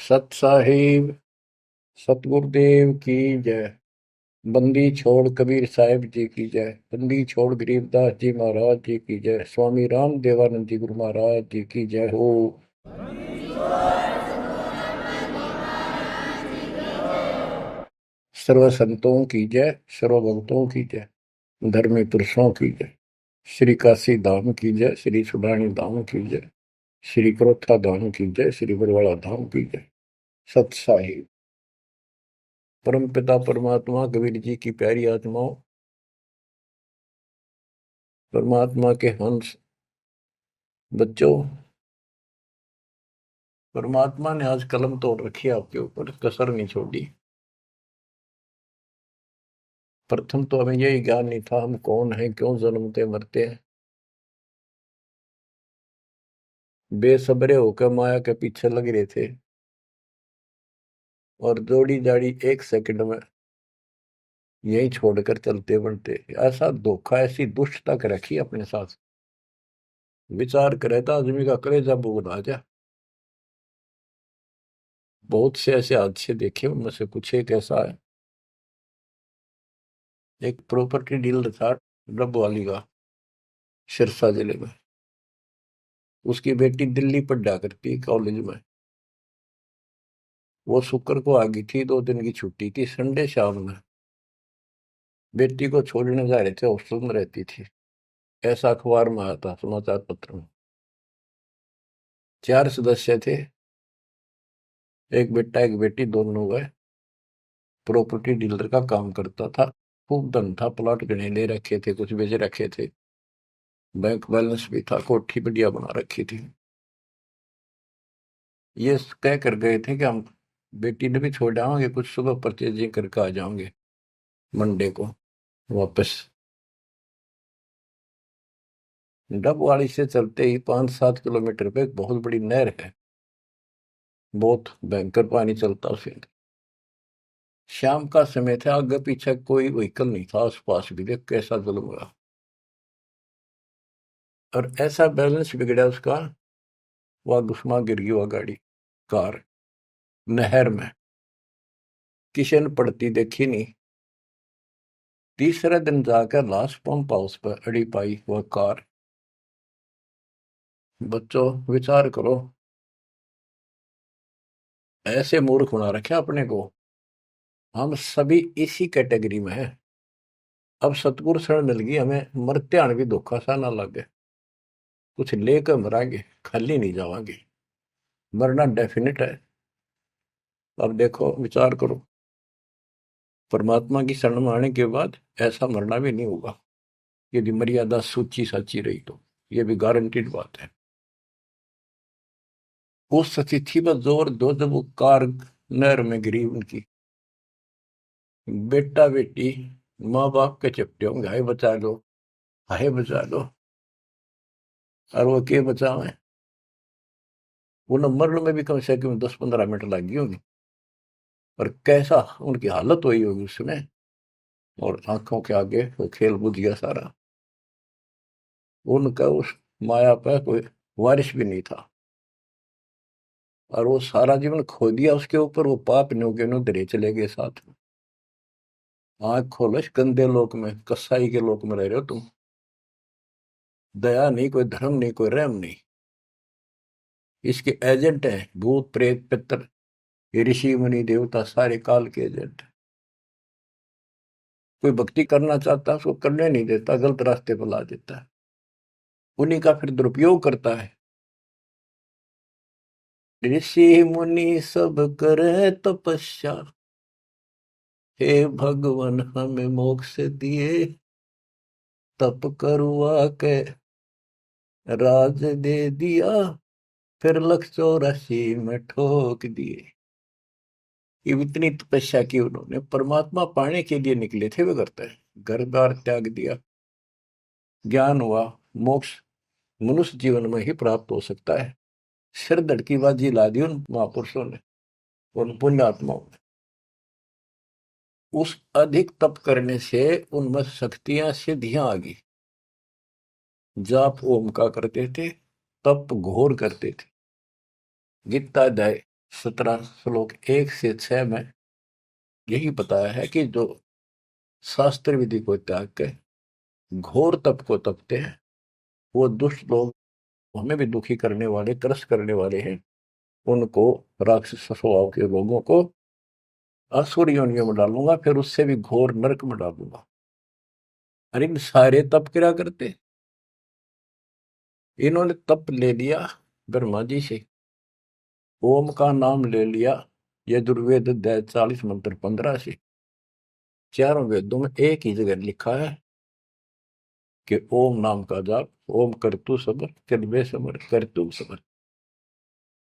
सत साहिब सतगुरुदेव की जय। बंदी छोड़ कबीर साहिब जी की जय। बंदी छोड़ गरीबदास जी महाराज जी की जय। स्वामी राम देवानंद जी गुरु महाराज जी की जय हो। सर्व संतों की जय, सर्व भक्तों की जय, धर्मी पुरुषों की जय। श्री काशी धाम की जय, श्री सुडानी धाम की जय, श्री क्रोथा धाम की जय, श्री बरवाड़ा धाम की जय। सत साहिब परम पिता परमात्मा कबीर जी की प्यारी आत्माओं, परमात्मा के हंस बच्चों, परमात्मा ने आज कलम तोड़ रखी है आपके ऊपर, कसर नहीं छोड़ी। प्रथम तो हमें यही ज्ञान नहीं था हम कौन हैं, क्यों जन्मते मरते हैं। बेसब्रे होकर माया के पीछे लग रहे थे और जोड़ी जाड़ी एक सेकंड में यही छोड़कर चलते बढ़ते। ऐसा धोखा, ऐसी दुष्टता कर रखी अपने साथ। विचार करे तो आदमी का कलेजा बोल आ जा। बहुत से ऐसे हादसे देखे, उनमें से कुछ एक ऐसा है। एक प्रॉपर्टी डीलर था डब वाली का, सिरसा जिले में। उसकी बेटी दिल्ली पढ़ा करती कॉलेज में। वो शुक्र को आ गई थी, 2 दिन की छुट्टी थी, संडे शाम में बेटी को छोड़ने जा रहे थे, हॉस्टल में रहती थी। ऐसा अखबार में आया था, समाचार पत्र में। 4 सदस्य थे, एक बेटा एक बेटी, दोनों गए। प्रॉपर्टी डीलर का काम करता था, खूब धन था, प्लॉट गणे ले रखे थे, कुछ बेच रखे थे, बैंक बैलेंस भी था, कोठी बढ़िया बना रखी थी। ये कह कर गए थे कि हम बेटी ने भी छोड़ आएंगे, कुछ सुबह परचेजिंग करके आ जाओगे मंडे को वापस। डबवाड़ी से चलते ही 5-7 किलोमीटर पे एक बहुत बड़ी नहर है, बहुत भयंकर पानी चलता उसे। शाम का समय था, आगे पीछे कोई व्हीकल नहीं था, आसपास भी। देख कैसा जुल्म हुआ, और ऐसा बैलेंस बिगड़ा उसका, वह घुसमा गिर गई वह गाड़ी, कार, नहर में। किसी ने पड़ती देखी नहीं। तीसरे दिन जाकर लाश पंप हाउस पर अड़ी पाई वह कार। बच्चों विचार करो, ऐसे मूर्ख बना रखे अपने को। हम सभी इसी कैटेगरी में हैं। अब सतगुरु शरण मिल गई हमें, मरते आने भी धोखा सा ना लगे। कुछ लेकर मरांगे, खाली नहीं जावांगे। मरना डेफिनेट है। अब देखो विचार करो, परमात्मा की शरण में आने के बाद ऐसा मरना भी नहीं होगा, यदि मर्यादा सूची साची रही तो। ये भी गारंटीड बात है। उस तिथि पर जोर दो जब वो कार नहर में गिरी उनकी। बेटा बेटी माँ बाप के चपटे होंगे, हाय बचा लो, हाय बचा लो। और वो के बचावे, वो मरने में भी कम से कम 10-15 मिनट लग गई होगी। और कैसा उनकी हालत हुई होगी उसमें, और आंखों के आगे वो खेल बुझ गया सारा। उनका उस माया पर कोई वारिश भी नहीं था, और वो सारा जीवन खो दिया उसके ऊपर। वो पाप नो के नो धरे चले गए साथ में। आंख खोलो, इस गंदे लोक में, कसाई के लोक में रह रहे हो तुम। दया नहीं, कोई धर्म नहीं, कोई रहम नहीं। इसके एजेंट है भूत प्रेत पितर, ये ऋषि मुनि देवता, सारे काल के एजेंट। कोई भक्ति करना चाहता है उसको करने नहीं देता, गलत रास्ते पर ला देता है, उन्हीं का फिर दुरुपयोग करता है। ऋषि मुनि सब करे तपस्या, हे भगवान हमें मोक्ष दिए, तप करवा के राज दे दिया, फिर 184 में ठोक दिए। ये इतनी तपस्या की उन्होंने, परमात्मा पाने के लिए निकले थे वे करते हैं। घर बार त्याग दिया, ज्ञान हुआ, मोक्ष मनुष्य जीवन में ही प्राप्त हो सकता है। सिर धड़की बाजी ला दी उन महापुरुषों ने, उन पुण्यात्माओं ने। उस अधिक तप करने से उनमें शक्तियां सिद्धियां आ गई। जाप ओम का करते थे, तप घोर करते थे। गीता अध्याय 17 श्लोक 1 से 6 में यही बताया है कि जो शास्त्र विधि को त्याग के घोर तप को तपते हैं, वो दुष्ट लोग, हमें भी दुखी करने वाले, त्रस्त करने वाले हैं, उनको, राक्षस स्वभाव के लोगों को असुर योनियों में डालूंगा, फिर उससे भी घोर नरक में डालूंगा। अरे इन सारे तप क्या करते, इन्होंने तप ले लिया ब्रह्मा जी से, ओम का नाम ले लिया यजुर्वेद अध्याय 40 मंत्र 15 से। चारों वेदों में एक ही जगह लिखा है कि ओम नाम का जाप, ओम करतु सबर चलबे समर करतु सबर,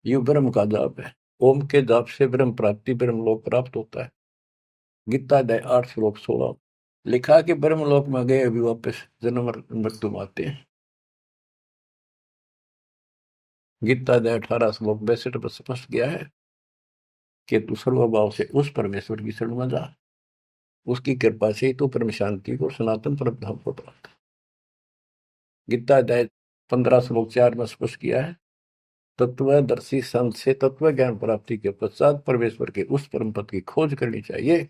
ये ब्रह्म का जाप है। ओम के जाप से ब्रह्म प्राप्ति, ब्रह्म लोक प्राप्त होता है। गीता अध्याय 8 श्लोक 16 लिखा कि ब्रह्म लोक में गए अभी वापस जन्म मृत्यु में आते हैं। गीता अध्याय 18 श्लोक 62 पर स्पष्ट किया है कि तू सर्वभाव से उस परमेश्वर की शरण में जा, उसकी कृपा से तू परम शांति को, सनातन परम धाम को प्राप्त। गीता अध्याय 15 श्लोक 4 में स्पष्ट किया है, तत्वदर्शी संत से तत्व ज्ञान प्राप्ति के पश्चात परमेश्वर के उस परम पद की खोज करनी चाहिए,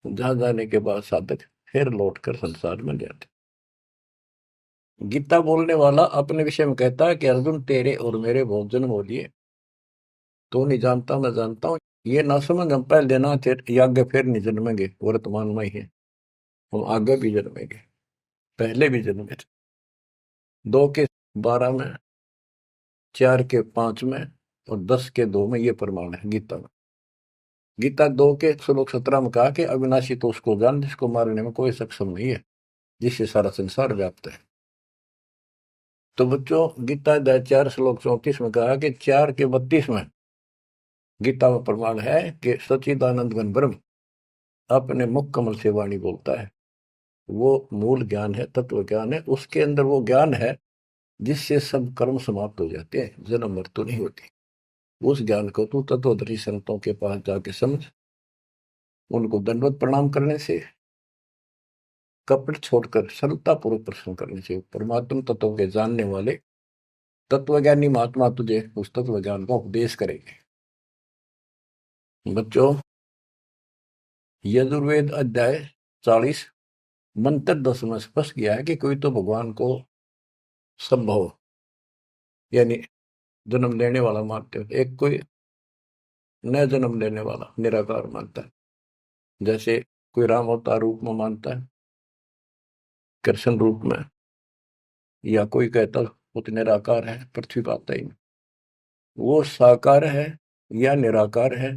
जहां जाने के बाद साधक फिर लौटकर संसार में जाते। गीता बोलने वाला अपने विषय में कहता है कि अर्जुन तेरे और मेरे बहुत जन्म हो लिए, तो नहीं जानता मैं जानता हूं, ये ना समझ हम पहले ना थे, आगे फिर नहीं जन्मेंगे, वर्तमान में ही है, हम आगे भी जन्मेंगे, पहले भी जन्मे थे। 2 के 12 में, 4 के 5 में और 10 के 2 में ये प्रमाण है गीता में। गीता 2 के श्लोक 17 में कहा कि अविनाशी तो उसको जान जिसको मारने में कोई सक्षम नहीं है, जिससे सारा संसार व्याप्त है। तो बच्चों, गीता अध्याय 4 श्लोक 34 में कहा कि 4 के 32 में गीता में प्रमाण है कि सच्चिदानंद घन ब्रह्म अपने मुख कमल से वाणी बोलता है। वो मूल ज्ञान है, तत्व ज्ञान है, उसके अंदर वो ज्ञान है जिससे सब कर्म समाप्त हो जाते हैं, जन्म मृत्यु नहीं होती। उस ज्ञान को तू तत्वदर्शी संतों के पास जाके समझ, उनको दंडवत प्रणाम करने से, कपट छोड़कर सरलता पूर्वक प्रश्न करने से परमात्मा तत्व के जानने वाले तत्वज्ञानी महात्मा तुझे उस तत्व ज्ञान का उपदेश करेंगे। बच्चों, यजुर्वेद अध्याय 40 मंत्र 10 में स्पष्ट किया है कि कोई तो भगवान को संभव यानी जन्म लेने वाला मानते हो, एक कोई न जन्म लेने वाला निराकार मानता है, जैसे कोई राम अवतार रूप में मानता है, कृष्ण रूप में, या कोई कहता वो तो निराकार है, पृथ्वी पर आता ही नहीं। वो साकार है या निराकार है,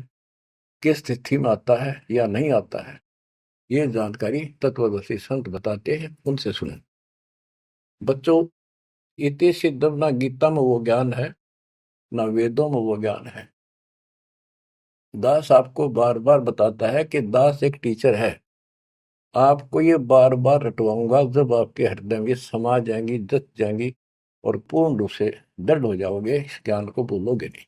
किस स्थिति में आता है या नहीं आता है, ये जानकारी तत्वदर्शी संत बताते हैं, उनसे सुने। बच्चों, इति सिद्धम, ना गीता में वो ज्ञान है ना वेदों में वो ज्ञान है। दास आपको बार बार बताता है कि दास एक टीचर है, आपको ये बार बार रटवाऊंगा, जब आपके हृदय में समा जाएंगी, जच जाएंगी और पूर्ण रूप से दृढ़ हो जाओगे, इस ज्ञान को भूलोगे नहीं।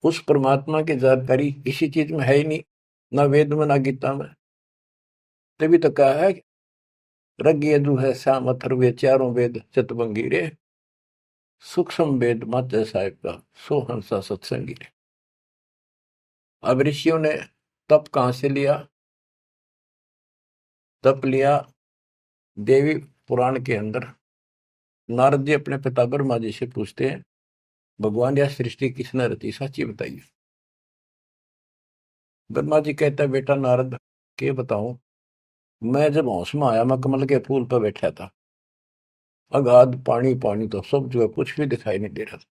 उस परमात्मा की जानकारी इसी चीज में है ही नहीं, ना वेद में ना गीता में। तभी तो कहा है रग यजु है श्याम अथर्व चारों वेद चतुर्भंगी रे, सूक्ष्म वेद मत साहिब का सो हंसा सत्संगी रे। अब ऋषियों ने तप कहां से लिया? तप लिया देवी पुराण के अंदर। नारद जी अपने पिता ब्रह्मा जी से पूछते हैं, भगवान यह सृष्टि किसने रची, सच्ची बताइए। ब्रह्मा जी कहता है, बेटा नारद के बताऊं, मैं जब होश में आया, मैं कमल के फूल पर बैठा था, अगाध पानी पानी तो सब जो है, कुछ भी दिखाई नहीं दे रहा था।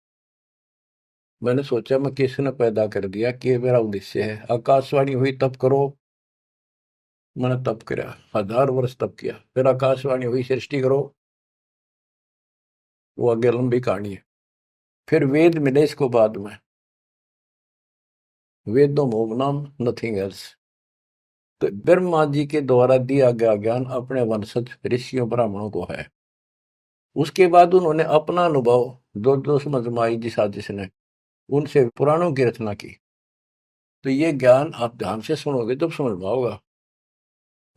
मैंने सोचा मैं किसने पैदा कर दिया, कि मेरा उद्देश्य है। आकाशवाणी हुई तप करो, मैंने तप किया, 1000 वर्ष तप किया। फिर आकाशवाणी हुई सृष्टि करो, वो आगे लंबी कहानी है। फिर वेद मिले इसको बाद में, वेदों मोम नाम नथिंग एल्स। तो ब्रह्मा जी के द्वारा दिया गया ज्ञान अपने वंशज ऋषियों ब्राह्मणों को है। उसके बाद उन्होंने अपना अनुभव जो जो समझ में आई जिस आदिश ने, उनसे पुराणों की रचना की। तो ये ज्ञान आप ध्यान से सुनोगे तब समझ में आओगा।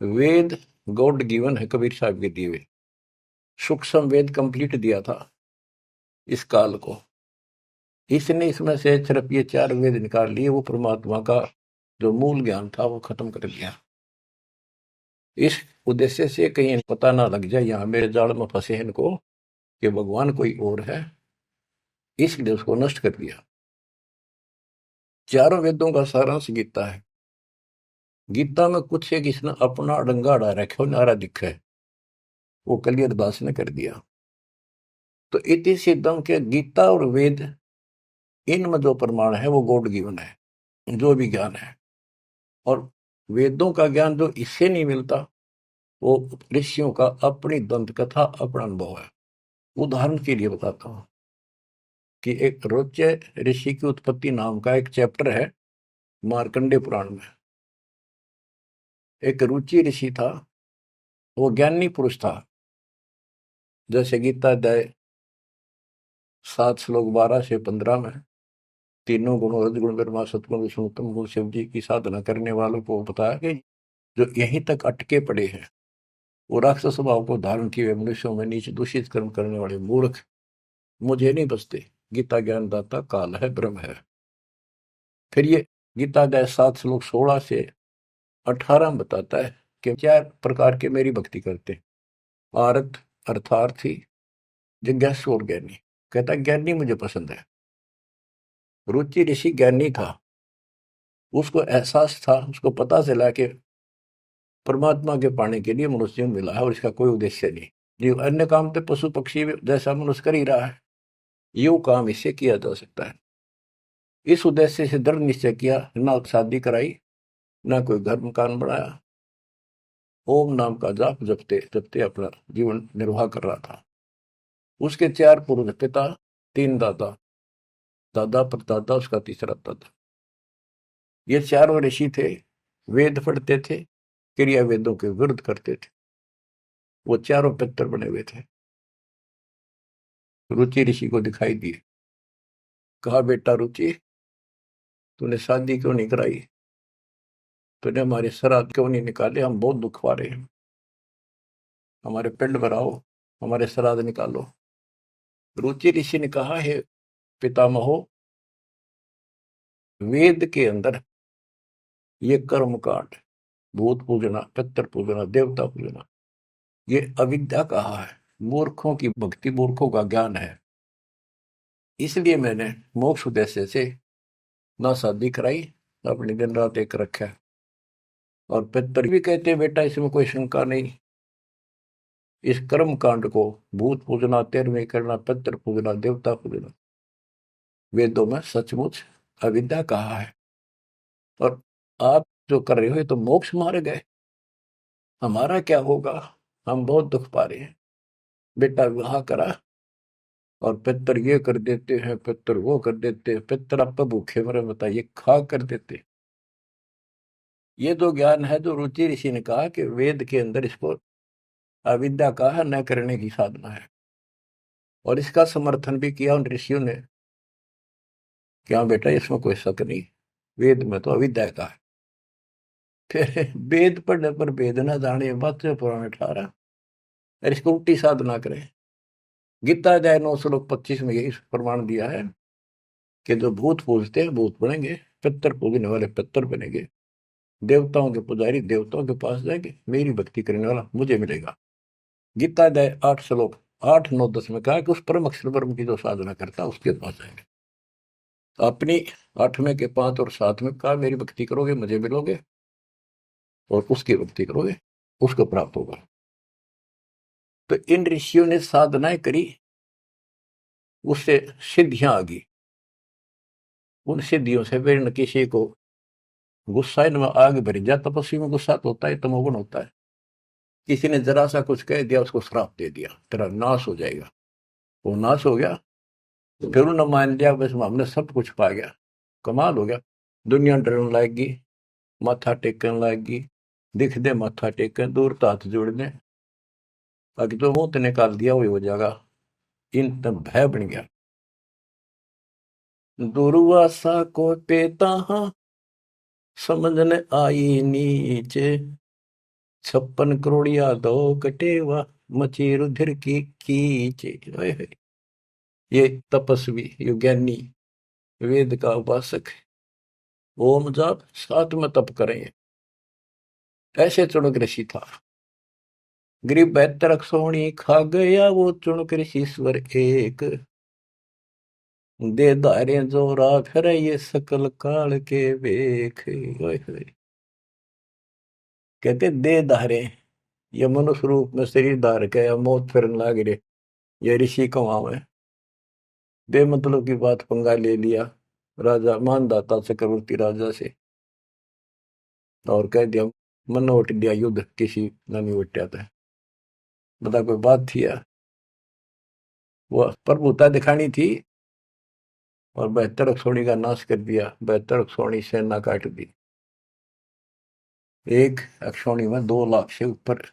वेद गॉड गिवन है, कबीर साहब के दिए हुए। सूक्ष्म वेद कंप्लीट दिया था इस काल को, इसने इसमें से सिर्फ ये 4 वेद निकाल लिए, वो परमात्मा का जो मूल ज्ञान था वो खत्म कर दिया। इस उद्देश्य से कहीं पता ना लग जाए यहाँ मेरे जाल में फंसे हैं इनको कि भगवान कोई और है, इसलिए उसको नष्ट कर दिया। चारों वेदों का सारांश गीता है। गीता में कुछ एक इसने अपना डंगा अड़ा रखे नारा दिखा है, वो कलियर दास ने कर दिया। तो इति सिद्धम के गीता और वेद, इनमें जो प्रमाण है वो गॉड गिवन है, जो भी ज्ञान है। और वेदों का ज्ञान जो इससे नहीं मिलता, वो ऋषियों का अपनी दंत कथा, अपना अनुभव है। उदाहरण के लिए बताता हूं कि एक रोचे ऋषि की उत्पत्ति नाम का एक चैप्टर है मार्कंडे पुराण में। एक रुचि ऋषि था, वो ज्ञानी पुरुष था। जैसे गीता अध्याय 7 श्लोक 12 से 15 में तीनों गुणों रजगुण ब्रह्मा सतगुण विष्णु उत्तम गुण शिव जी की साधना करने वालों को बताया कि जो यहीं तक अटके पड़े हैं, वो राक्षस स्वभाव को धारण किए हुए मनुष्यों में नीचे दूषित कर्म करने वाले मूर्ख मुझे नहीं बसते। गीता ज्ञानदाता काल है, ब्रह्म है। फिर ये गीता अध्याय 7 श्लोक 16 से 18 में बताता है कि 4 प्रकार के मेरी भक्ति करते हैं, आरत, अर्थार्थी, जिज्ञासु और ज्ञानी। कहता ज्ञानी मुझे पसंद है। रुचि ऋषि ज्ञानी था, उसको एहसास था, उसको पता चला कि परमात्मा के पाने के लिए मनुष्य मिला है और इसका कोई उद्देश्य नहीं। जो अन्य काम तो पशु पक्षी जैसा मनुष्य कर ही रहा है, यो काम इससे किया जा सकता है। इस उद्देश्य से दृढ़ निश्चय किया, ना शादी कराई, ना कोई घर मकान बनाया, ओम नाम का जाप जपते जपते अपना जीवन निर्वाह कर रहा था। उसके 4 पूर्व पिता, 3 दादा, दादा परदादा, उसका तीसरा दादा। ये 4 ऋषि थे, वेद पढ़ते थे, क्रिया वेदों के विरुद्ध करते थे। वो 4 पितर बने हुए थे। रुचि ऋषि को दिखाई दिए, कहा बेटा रुचि, तूने शादी क्यों नहीं कराई, तूने हमारे श्राद्ध क्यों नहीं निकाले, हम बहुत दुख पा रहे हैं, हमारे पिंड भराओ, हमारे श्राद्ध निकालो। रुचि ऋषि ने कहा, हे पितामहो, वेद के अंदर ये कर्म कांड, भूत पूजना, पितर पूजना, देवता पूजना, ये अविद्या कहा है, मूर्खों की भक्ति, मूर्खों का ज्ञान है। इसलिए मैंने मोक्ष उद्देश्य से ना शादी कराई, अपनी दिन रात एक रखा है। और पितर भी कहते बेटा इसमें कोई शंका नहीं, इस कर्म कांड को भूत पूजना, 13वें करना, पितर पूजना, देवता पूजना, वेदों में सचमुच अविद्या कहा है। और आप जो कर रहे हो ये तो मोक्ष मारे गए, हमारा क्या होगा, हम बहुत दुख पा रहे हैं। बेटा विवाह करा, और पितर ये कर देते हैं, पितर वो कर देते हैं, पितर आप भूखे मरे बताइए, खा कर देते। ये तो ज्ञान है जो रुचि ऋषि ने कहा कि वेद के अंदर इसको अविद्या का है, न करने की साधना है। और इसका समर्थन भी किया उन ऋषियों ने, क्या बेटा इसमें कोई शक नहीं, वेद में तो अविद्या का है। फिर वेद पढ़ने पर वेद न जाने, बात पुराने ठहरा, और इसको उल्टी साधना करें। गीता अध्याय 9 श्लोक 25 में यही प्रमाण दिया है कि जो भूत पूजते हैं भूत बनेंगे, पितर पूजने वाले पितर बनेंगे, देवताओं के पुजारी देवताओं के पास जाएंगे, मेरी भक्ति करने वाला मुझे मिलेगा। गीता अध्याय 8 श्लोक 8, 9, 10 में कहा कि उस परम अक्षर ब्रह्म की जो साधना करता है उसके पास जाएंगे। अपनी 8वें के 5 और 7 में कहा मेरी भक्ति करोगे मुझे मिलोगे, और उसकी भक्ति करोगे उसको प्राप्त होगा। तो इन ऋषियों ने साधनाएं करी, उससे सिद्धियां आ गई। उन सिद्धियों से फिर न किसी को गुस्सा, इनमें आग भरी जा, तपस्वी में गुस्सा तो होता है, तमोगुण होता है। किसी ने जरा सा कुछ कह दिया, उसको श्राप दे दिया, तेरा नाश हो जाएगा। वो नाश हो गया, फिर उन्होंने मान लिया बस हमने सब कुछ पा गया, कमाल हो गया। दुनिया डरने लगेगी, माथा टेकने लगेगी, दिख दे माथा टेकन, दूर तो हाथ जोड़ने, बाकी तो मुंह निकाल दिया वही हो जाएगा। इन तब भय बन गया। दुर्वासा को पेता हाँ, समझने आई नीचे, 56 करोड़िया दो कटेवा, मची रुधिर की कीचे। ये तपस्वी, ये ज्ञानी, वेद का उपासक है। ओम जाप साथ में तप करें। ऐसे चुणक ऋषि था। गरीब बेहतर सोनी खा गया वो चुणक ऋषि स्वर एक। दे धारे जो राख रे ये सकल काल के वेख। ओए होए। कहते दे धारे, ये मनुष्य रूप में शरीर धार के या मौत फिरन लाग रहे, ये ऋषि कमाओ है। दे मतलब की बात पंगा ले लिया राजा मानदाता चक्रवर्ती राजा से, और कह दिया मन उठ दिया युद्ध किसी न नहीं उठ जाता है। बता कोई बात थी यार, वो प्रभुता दिखानी थी और बेहतर अक्षोणी का नाश कर दिया। बेहतर अक्षोणी सेना काट दी। एक अक्षोणी में 2 लाख से ऊपर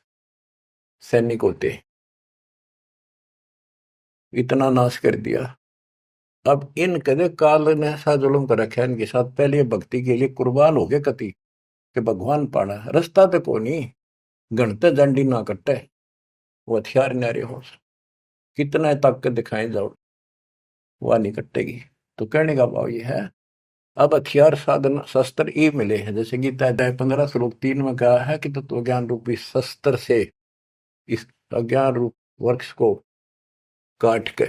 सैनिक होते, इतना नाश कर दिया। अब इन कदे काल ने ऐसा जुल्म कर रखा है इनके साथ, पहले ये भक्ति के लिए कुर्बान हो गए कति कि भगवान पाना रास्ता पे को नहीं घंटे डंडी ना कटे, वो हथियार नारे हो कितना ताकत दिखाए जाओ वह नहीं कटेगी। तो कहने का भाव ये है, अब हथियार साधन शस्त्र ये मिले हैं, जैसे गीता अध्याय 15 श्लोक 3 में कहा है कि तत्व ज्ञान रूपी शस्त्र से इस अज्ञान रूप वृक्ष को काट के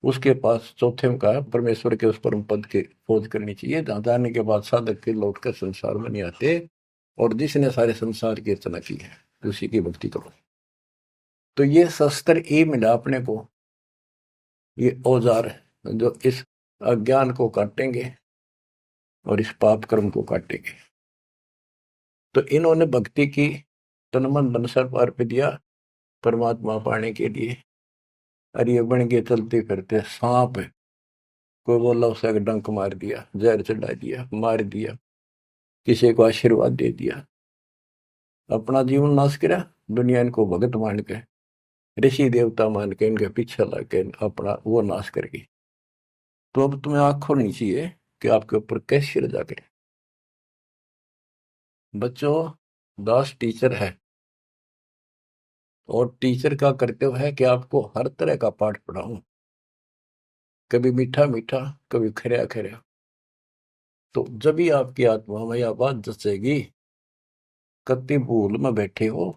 उसके पास चौथे में कहा परमेश्वर के उस परम पद की खोज करनी चाहिए, जहां जाने के बाद साधक के लौट कर संसार में नहीं आते, और जिसने सारे संसार की रचना की है उसी की भक्ति करो। तो ये शस्त्र ये मिला अपने को, ये औजार जो इस अज्ञान को काटेंगे और इस पाप कर्म को काटेंगे। तो इन्होंने भक्ति की, तन मन धन सर्व अर्पित दिया परमात्मा पाने के लिए। और ये बन के चलते फिरते सांप है, कोई बोला उसे डंक मार दिया, जहर चढ़ा दिया, मार दिया, किसी को आशीर्वाद दे दिया, अपना जीवन नाश करा, दुनिया इनको भगत मान के ऋषि देवता मान के इनके पीछे लग के अपना वो नाश कर गई। तो अब तुम्हें आंख खोलनी चाहिए कि आपके ऊपर कैसी रजा करे। बच्चों, दास टीचर है और टीचर का कर्तव्य है कि आपको हर तरह का पाठ पढ़ाऊं, कभी मीठा मीठा, कभी खरा खरा। तो जब भी आपकी आत्मा में यह बात जचेगी, कति भूल में बैठे हो,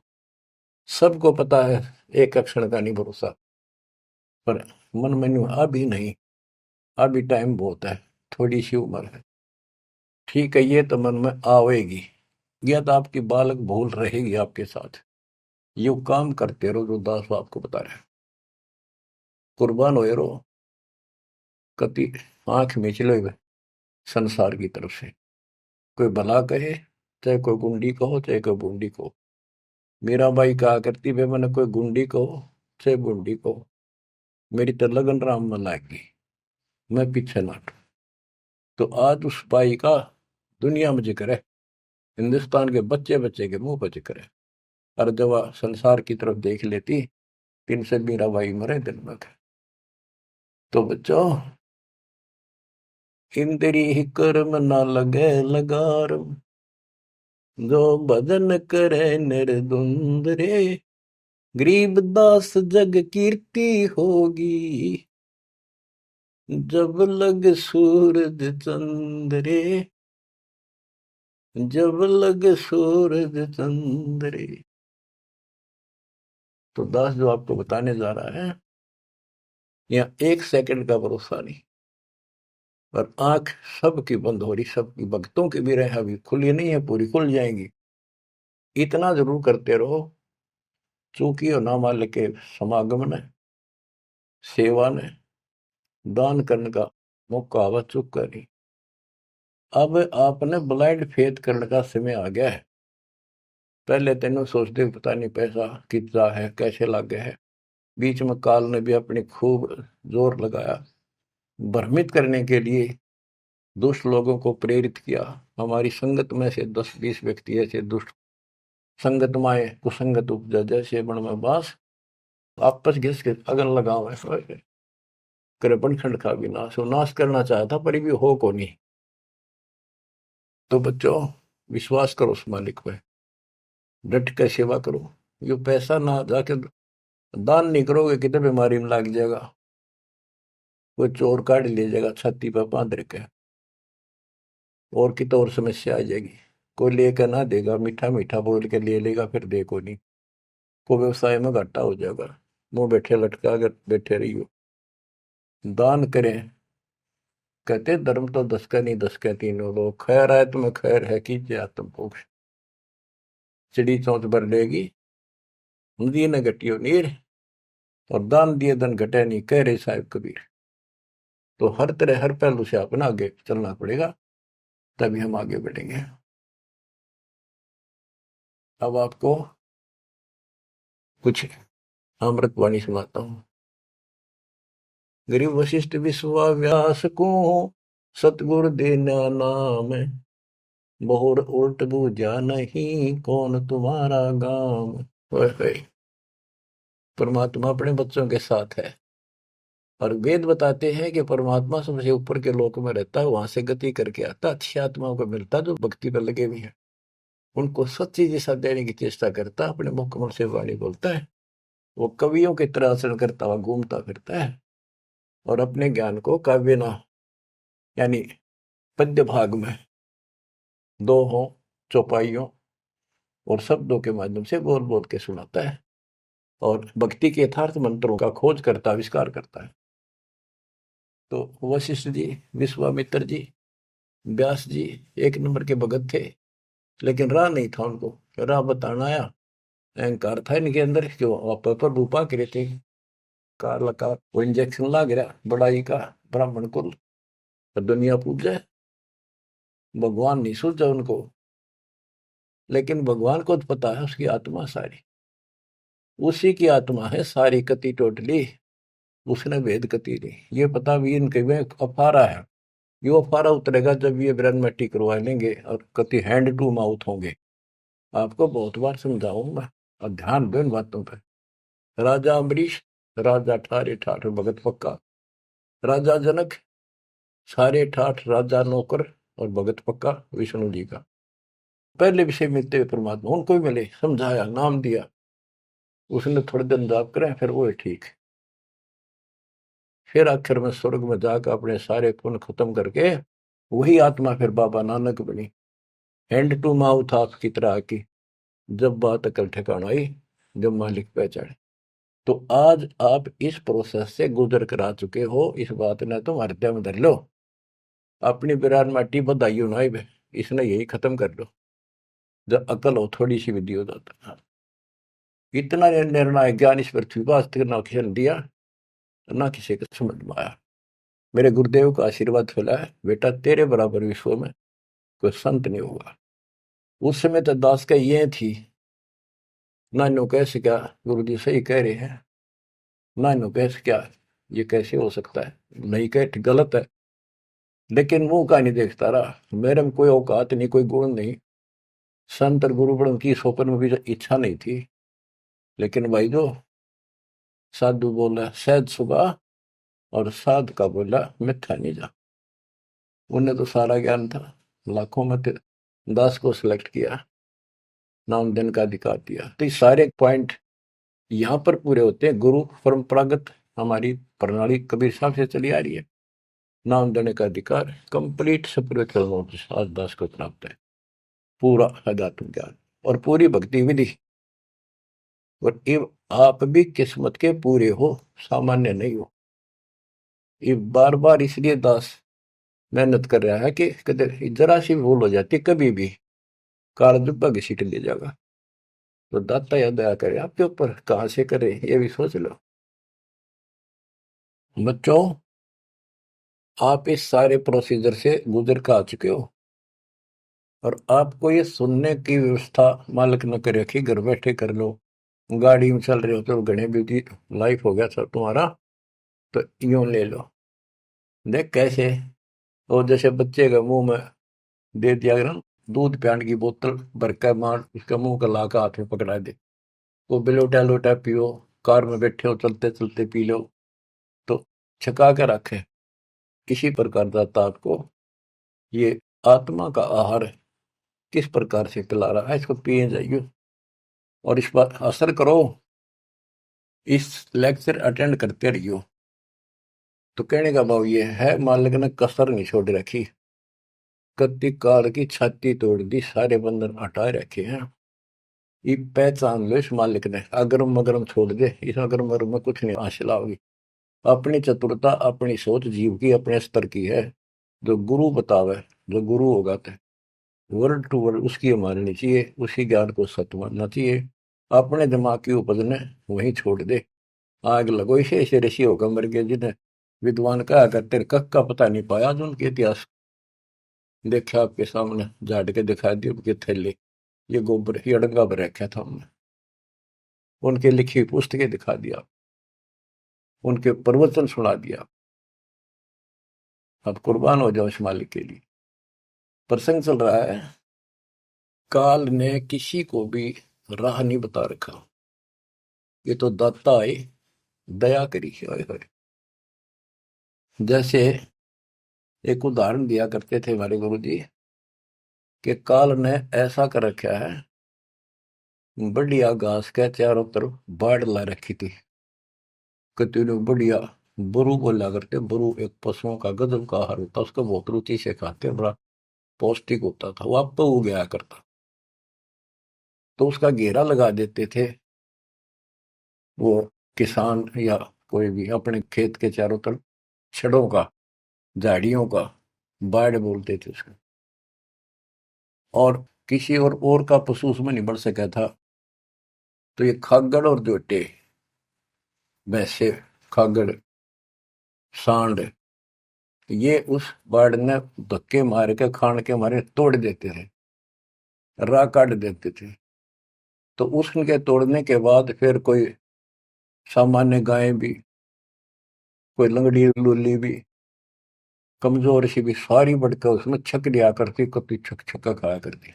सबको पता है एक अक्षर का नहीं भरोसा, पर मन में अभी नहीं, अभी टाइम बहुत है, थोड़ी सी उम्र है, ठीक है, ये तो मन में आवेगी, यह तो आपकी बालक भूल रहेगी आपके साथ। यू काम करते रहो जो दास आपको बता रहे हैं, कुर्बान हो रहो, कति आंख मीच लो संसार की तरफ से। कोई भला कहे, चाहे कोई गुंडी कहो, चाहे कोई बूंदी कहो। मेरा भाई कहा करती भाई मैंने कोई गुंडी कहो चाहे बूंदी कहो, मेरी तो लगन राम में लाएगी, मैं पीछे ना हटूं। तो आज उस भाई का दुनिया में जिक्र है, हिंदुस्तान के बच्चे बच्चे के मुंह पर जिक्र है। और जब वह संसार की तरफ देख लेती, तीन से मेरा भाई मरे दिन में। तो बच्चों, इंद्री ही कर्म ना लगे लगार, जो भजन करे निर्धुंद रे, गरीब दास जग कीर्ति होगी, जब लग सूरज चंद्रे, जब लग सूरज चंद्रे। तो दास जो आपको बताने जा रहा है, यहाँ 1 सेकंड का भरोसा नहीं, और आंख सबकी बंद हो रही, सबकी भक्तों की भी रहे, अभी खुली नहीं है, पूरी खुल जाएंगी। इतना जरूर करते रहो, चूंकि और नामाल के समागम ने, सेवा ने, दान करने का मौका आवा चुका नहीं। अब आपने ब्लाइंड फेथ करने का समय आ गया है। पहले तेनों सोचते पता नहीं पैसा कितना है, कैसे लागे है, बीच में काल ने भी अपनी खूब जोर लगाया भ्रमित करने के लिए, दुष्ट लोगों को प्रेरित किया। हमारी संगत में से 10-20 व्यक्ति ऐसे दुष्ट संगत माए कुसंगत उपजा, जैसे बण में बास, आपस घिस के अगन लगाओ करे बनखंड का भी नाश हो, नाश करना चाहता पर भी हो को नहीं। तो बच्चों, विश्वास करो उस मालिक पे, डट कर सेवा करो। ये पैसा ना जाके दान नहीं करोगे कितने बीमारी में लग जाएगा। कोई चोर काट ले जाएगा छाती पर बांध रखे, और की तो और समस्या आ जाएगी। कोई लेकर ना देगा, मीठा मीठा बोल के ले लेगा, फिर देखो नहीं, को व्यवसाय में घाटा हो जाएगा। मुंह बैठे लटका कर बैठे रहियो। दान करें, कहते धर्म तो दस का नहीं दस का तीनों लोग, खैर है तुम्हें खैर है कीजिए आत्म भोग, चिड़ी चौंच भर लेगी नदी न घटियो नीर, और दान दिए धन घटे नहीं, कह रहे साहिब कबीर। तो हर तरह हर पहलू से अपना आगे चलना पड़ेगा, तभी हम आगे बढ़ेंगे। अब आपको कुछ अमृतवाणी सुनाता हूँ। गरीब वशिष्ठ विश्वाव्यास को सतगुरु देना नाम, बहुर उल्ट बूझा नहीं कौन तुम्हारा गाम। ओए होए, परमात्मा अपने बच्चों के साथ है, और वेद बताते हैं कि परमात्मा सबसे ऊपर के लोक में रहता है, वहां से गति करके आता, अच्छी आत्माओं को मिलता जो भक्ति पर लगे हुए हैं, उनको सच्ची दिशा देने की चेष्टा करता, अपने मुखमल से वाणी बोलता है। वो कवियों की तरह आचरण करता हुआ घूमता फिरता है, और अपने ज्ञान को काव्य ना यानी पद्य भाग में दोहों, चौपाइयों और शब्दों के माध्यम से बोल बोल के सुनाता है, और भक्ति के यथार्थ मंत्रों का खोज करता आविष्कार करता है। तो वशिष्ठ जी, विश्वामित्र जी, व्यास जी एक नंबर के भगत थे, लेकिन राह नहीं था उनको, राह बताना आया। अहंकार था इनके अंदर, जो पर रूपा करे थे, कार लकार वो इंजेक्शन ला गिरा बड़ाई का, ब्राह्मण कुल दुनिया पूजे, भगवान नहीं सूझा उनको। लेकिन भगवान को तो पता है उसकी आत्मा सारी, उसी की आत्मा है सारी कति टोटली, उसने भेद कति नहीं। ये पता भी इनके में अफारा है, ये अफारा उतरेगा जब ये ब्रह्म मिट्टी करवा लेंगे और कति हैंड टू माउथ होंगे। आपको बहुत बार समझाऊंगा, और ध्यान दो इन बातों पर। राजा अम्बरीश, राजा ठारे ठाठ भगत पक्का, राजा जनक सारे ठाठ राजा नौकर और भगत पक्का विष्णु जी का। पहले विषय मिलते हुए परमात्मा उनको भी मिले, समझाया, नाम दिया, उसने थोड़े दिन जाप करें, फिर वो ठीक। फिर आखिर में स्वर्ग में जाकर अपने सारे पुण्य खत्म करके वही आत्मा फिर बाबा नानक बनी, हैंड टू माउथ आपकी तरह की, जब बात अकल ठिकाना आई, जब मालिक पहचाने। तो आज आप इस प्रोसेस से गुजर कर आ चुके हो, इस बात ने तुम हृदय में धर लो, अपनी बिरान माटी बधाई ना, इसने यही खत्म कर लो, जब अकल हो थोड़ी सी विधि हो जाता। इतना निर्णायक ज्ञान इस पृथ्वी पर आज तक ना किसी ने दिया, ना किसी को समझ में आया। मेरे गुरुदेव का आशीर्वाद फैला है, बेटा तेरे बराबर विश्व में कोई संत नहीं होगा। उस समय तो दास का ये थी, नानो कैसे क्या गुरु जी सही कह रहे हैं, नानो कैसे क्या ये कैसे हो सकता है, नहीं कह गलत है, लेकिन मुंह का नहीं देखता रहा। मेरे में कोई औकात नहीं, कोई गुण नहीं, संत और गुरु बड़ों की सोपन में भी इच्छा नहीं थी। लेकिन भाई जो साधु बोला सहज सुबह, और साध का बोला मिथ्या नहीं जा। उन्हें तो सारा ज्ञान था, लाखों में दास को सिलेक्ट किया, नाम देने का अधिकार दिया। तो ये सारे पॉइंट यहाँ पर पूरे होते हैं। गुरु परंपरागत हमारी प्रणाली कबीर साहब से चली आ रही है, नाम देने का अधिकार कंप्लीट स्पिरिचुअल नॉलेज आज दास को प्राप्त है, पूरा अध्यात्म ज्ञान और पूरी भक्ति विधि। और ये आप भी किस्मत के पूरे हो, सामान्य नहीं हो। ये बार बार इसलिए दास मेहनत कर रहा है कि कदर जरा सी भूल हो जाती कभी भी कार्य भाग्य सीट ले जाएगा। तो दाता या दया करे आपके ऊपर, कहां से करे ये भी सोच लो। बच्चों, आप इस सारे प्रोसीजर से गुजर कर आ चुके हो, और आपको ये सुनने की व्यवस्था मालिक न कर रखी, घर बैठे कर लो, गाड़ी में चल रहे हो तो घने बिजी लाइफ हो गया सर तुम्हारा, तो यूं ले लो। देख कैसे, और जैसे बच्चे के मुंह में दे दिया ना दूध प्यान की बोतल भर कर, मार उसका मुंह का ला कर हाथ में पकड़ा दे, वो बिलोटा लोटा पियो, कार में बैठे हो चलते चलते पी लो, तो छका कर रखे। किसी प्रकार दाता आपको ये आत्मा का आहार किस प्रकार से पिला रहा है, इसको पिए जाइए और इस पर असर करो, इस लेक्चर अटेंड करते रहियो। तो कहने का भाव ये है, मालिक ने कसर नहीं छोड़ रखी, कत्ती काल की छाती तोड़ दी, सारे बंधन हटा रखे हैं। ये पहचान लो इस मालिक ने, अगरम मगरम छोड़ दे, इस अगरम मगरम में कुछ नहीं हासिल होगी। अपनी चतुरता अपनी सोच जीव की अपने स्तर की है। जो गुरु बतावे, जो गुरु होगा तो वर्ड टू वर्ड उसकी माननी चाहिए, उसी ज्ञान को सत्य मानना चाहिए। अपने दिमाग की उपज ने वहीं छोड़ दे। आग लगो इसे, ऐसे ऋषि होकर मर गए जिन्हें विद्वान कहा करते कख का पता नहीं पाया, जो उनके इतिहास देखा आपके सामने, झाड़ के दिखा दी उनके थैले, ये गोबर ये अड़ंगा पर रखा था हमने, उनके लिखी पुस्तकें दिखा दिया, उनके प्रवचन सुना दिया। अब कुर्बान हो जाओ इस मालिक के लिए। प्रसंग चल रहा है, काल ने किसी को भी राह नहीं बता रखा, ये तो दाता है, दया करी है। जैसे एक उदाहरण दिया करते थे हमारे गुरु जी, कि काल ने ऐसा कर रखा है, बढ़िया घास के चारों तरफ बाढ़ ला रखी थी, कतने बढ़िया बरू बोला करते। बरू एक पशुओं का गजब का आहार होता, उसको बहुत रुचि से खाते, बड़ा पौष्टिक होता था, वो आप तो हो गया करता। तो उसका घेरा लगा देते थे वो किसान या कोई भी, अपने खेत के चारों तरफ छड़ों का, झाड़ियों का, बाढ़ बोलते थे उसको। और किसी और का पशु उसमें नहीं बढ़ सका था। तो ये खागड़ और जोटे, भैंसे, खागड़, सांड, ये उस बाढ़ ने धक्के मार के खान के मारे तोड़ देते थे, राह काट देते थे। तो उसके तोड़ने के बाद फिर कोई सामान्य गाय भी, कोई लंगड़ी लूली भी, कमजोर सी भी, सारी बढ़कर उसमें छक दिया करती, कभी छक छक्का खाया करती।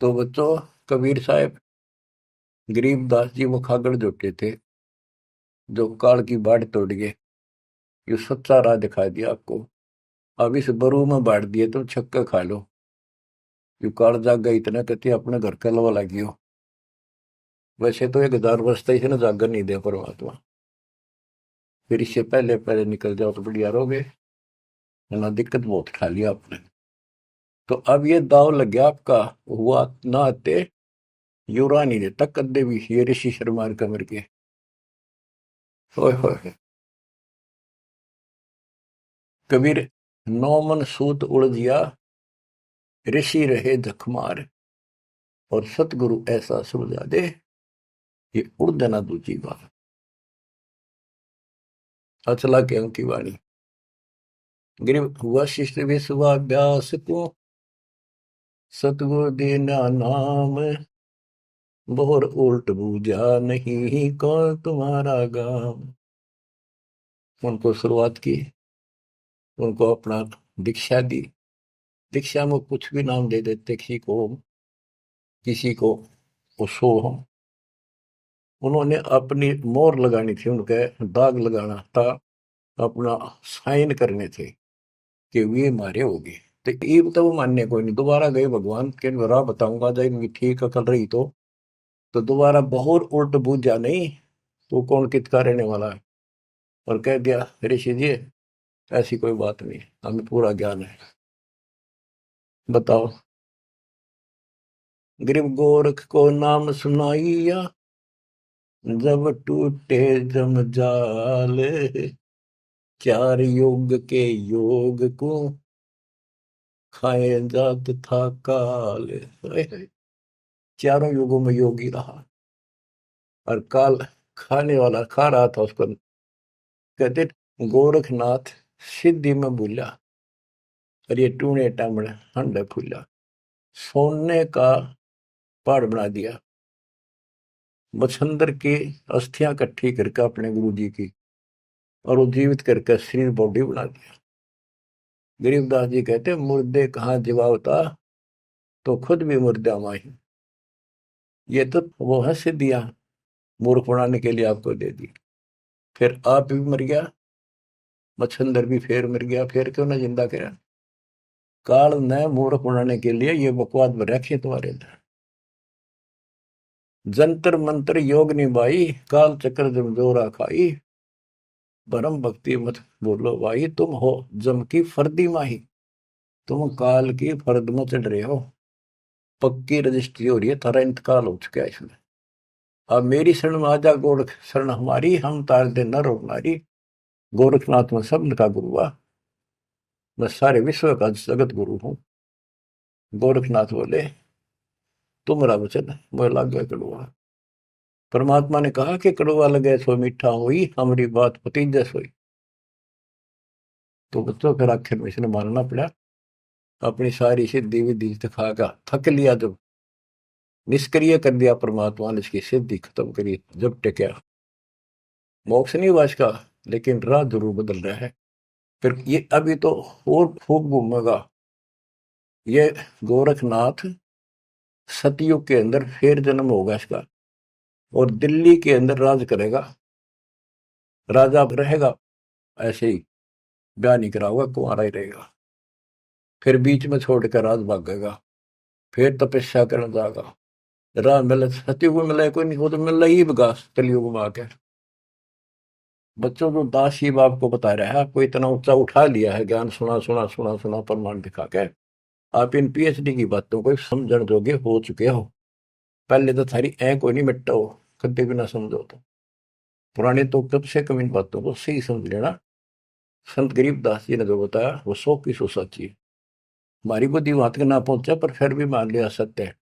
तो बच्चों, कबीर साहब, गरीबदास जी वो खागड़ जोटे थे, जो काल की बाढ़ तोड़ गए। ये सच्चा राह दिखा दिया आपको। अब इस बरू में बांट दिए तो छक्का खा लो, यू काल जाग गई इतना कहती अपने घर का लवा लगी हो। वैसे तो 1000 वर्ष तक ना जागर नहीं दे परमात्मा, फिर इससे पहले पहले निकल जाओ तो बढ़िया रहोगे, ना दिक्कत बहुत खा लिया आपने। तो अब ये दाव लग गया आपका, हुआ ना आते युरा नहीं देता कदे भी, ये ऋषि शर्मा कमर के। होय होय। कबीर, नौ मन सूत उलझिया, ऋषि रहे जखमार, और सतगुरु ऐसा सुलझा दे, ये उड़ देना दूजी बात। अचला के अंकी वाणी, गिरिव वशिष्ठ विश्वाभ्यास को, सतगुरु दीना नाम, बोर उल्ट बूझा नहीं कौन तुम्हारा गाम। उनको शुरुआत की, उनको अपना दीक्षा दी। दीक्षा में कुछ भी नाम दे देते, किसी को सो हम, उन्होंने अपनी मोहर लगानी थी, उनके दाग लगाना था, अपना साइन करने थे कि वे मारे होगे। तो ये तो वो मानने कोई नहीं, दोबारा गए भगवान के राह बताऊंगा, जब इनकी ठीक अकल रही तो दोबारा बहुत उल्ट बूझ जा नहीं, तो कौन कितका रहने वाला है। और कह दिया ऋषि जी ऐसी कोई बात नहीं, हमें पूरा ज्ञान है। बताओ, गरीब गोरख को नाम सुनाइया, जब टूटे जमजाल, चार योग के योग को खाए जात था काल। चारों युगों में योगी रहा, और काल खाने वाला खा रहा था उसको। कहते गोरखनाथ सिद्धि में भूला, और ये टूणे टामणे हंड फूला, सोने का पहाड़ बना दिया, मच्छंदर की अस्थियां इकट्ठी करके अपने गुरु जी की, और वो जीवित करके शरीर बॉडी बना दिया। गरीबदास जी कहते मुर्दे कहाँ जीवावता, तो खुद भी मुर्दा माही। ये तो वो है सिद्धियां, मूर्ख बनाने के लिए आपको दे दी। फिर आप भी मर गया, मच्छंदर भी फिर मर गया, फिर क्यों ना जिंदा करा। काल ने मूर्ख बनाने के लिए ये बकवाद में रखी तुम्हारे अंदर। जंतर मंत्र योग निभाई, काल चक्र जमजोरा खाई, परम भक्ति मत बोलो भाई, तुम हो जम की फर्दी माही, तुम काल की फर्द में चढ़ रहे हो। पक्की रजिस्ट्री हो रही है, थारा इंतकाल हो चुका है इसमें। अब मेरी शरण में आजा गोरख शरण हमारी, हम तार दे नर और नारी। गोरखनाथ में सब का गुरु हुआ, मैं सारे विश्व का जगत गुरु हूँ। गोरखनाथ बोले तुम्हारा वचन मोह लाग गया कड़वा। परमात्मा ने कहा कि कड़वा लगे सो मीठा हुई, हमारी बात पतीजा सोई। तो बच्चों फिर आखिर में इसने मानना पड़ा। अपनी सारी सिद्धि विधि दिखाकर थक लिया, जब निष्क्रिय कर दिया परमात्मा ने, इसकी सिद्धि खत्म करी, जब टिका। मोक्ष नहीं हुआ इसका, लेकिन राह जरूर बदल रहा है। फिर ये अभी तो और खूब घूमेगा ये गोरखनाथ। सतयुग के अंदर फिर जन्म होगा इसका, और दिल्ली के अंदर राज करेगा, राजा रहेगा। ऐसे ही ब्याह नहीं कराऊंगा, कुंवारा ही रहेगा। फिर बीच में छोड़कर राज भागेगा, फिर तपस्या करने जाएगा। राज मिले सतयुग में मिले कोई नहीं, वो तो मिल ही बगा कलयुग में आकर। बच्चों को दास शिव आपको बता रहा है, आपको इतना ऊंचा उठा लिया है, ज्ञान सुना सुना सुना सुना प्रमाण दिखा के आप इन पीएचडी की बातों को समझण जोगे हो चुके हो। पहले तो थारी ऐ कोई नहीं मिट्टा हो, कभी भी ना समझो तो। पुराने तो कब से कम इन बातों को सही समझ लेना। संत गरीबदास जी ने जो बताया वो 100% सच्ची है। हमारी बुद्धि वहां तक ना पहुंचा, पर फिर भी मान लिया सत्य है।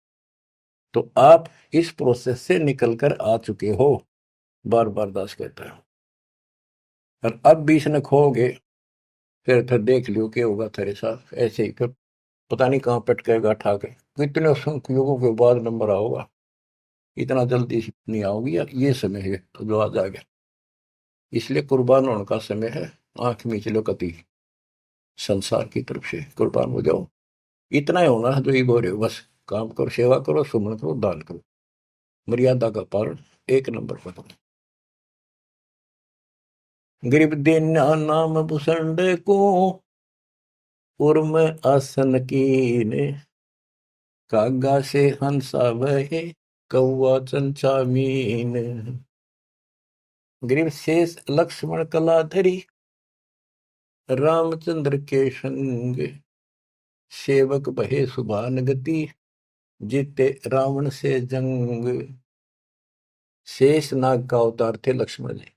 तो आप इस प्रोसेस से निकल कर आ चुके हो, बार बार दास कहता है। और अब भी इसने खोगे, फिर देख लियो क्या होगा तेरे साथ। ऐसे ही फिर पता नहीं कहाँ पटकेगा ठा के, कितने असंख्य युगों के बाद नंबर आओगा। इतना जल्दी नहीं आओगी, ये समय है जो आज आ गया। इसलिए कुर्बान होने का समय है। आंख मीच लो कति, संसार की तरफ से कुर्बान हो जाओ। इतना ही होना है जो ही बोल रहे हो, बस काम करो, सेवा करो, सुमन करो, दान करो, मर्यादा का पालन एक नंबर पर करो। गरीब दीना नाम भूषण को, उर्म आसन कीने, कागा से हंसा वहे, कौआ चंचा मीन। गरीब शेष लक्ष्मण कलाधरी, रामचंद्र के संग, सेवक बहे सुभान गति, जीते रावण से जंग। शेष नाग का अवतार थे लक्ष्मण जी।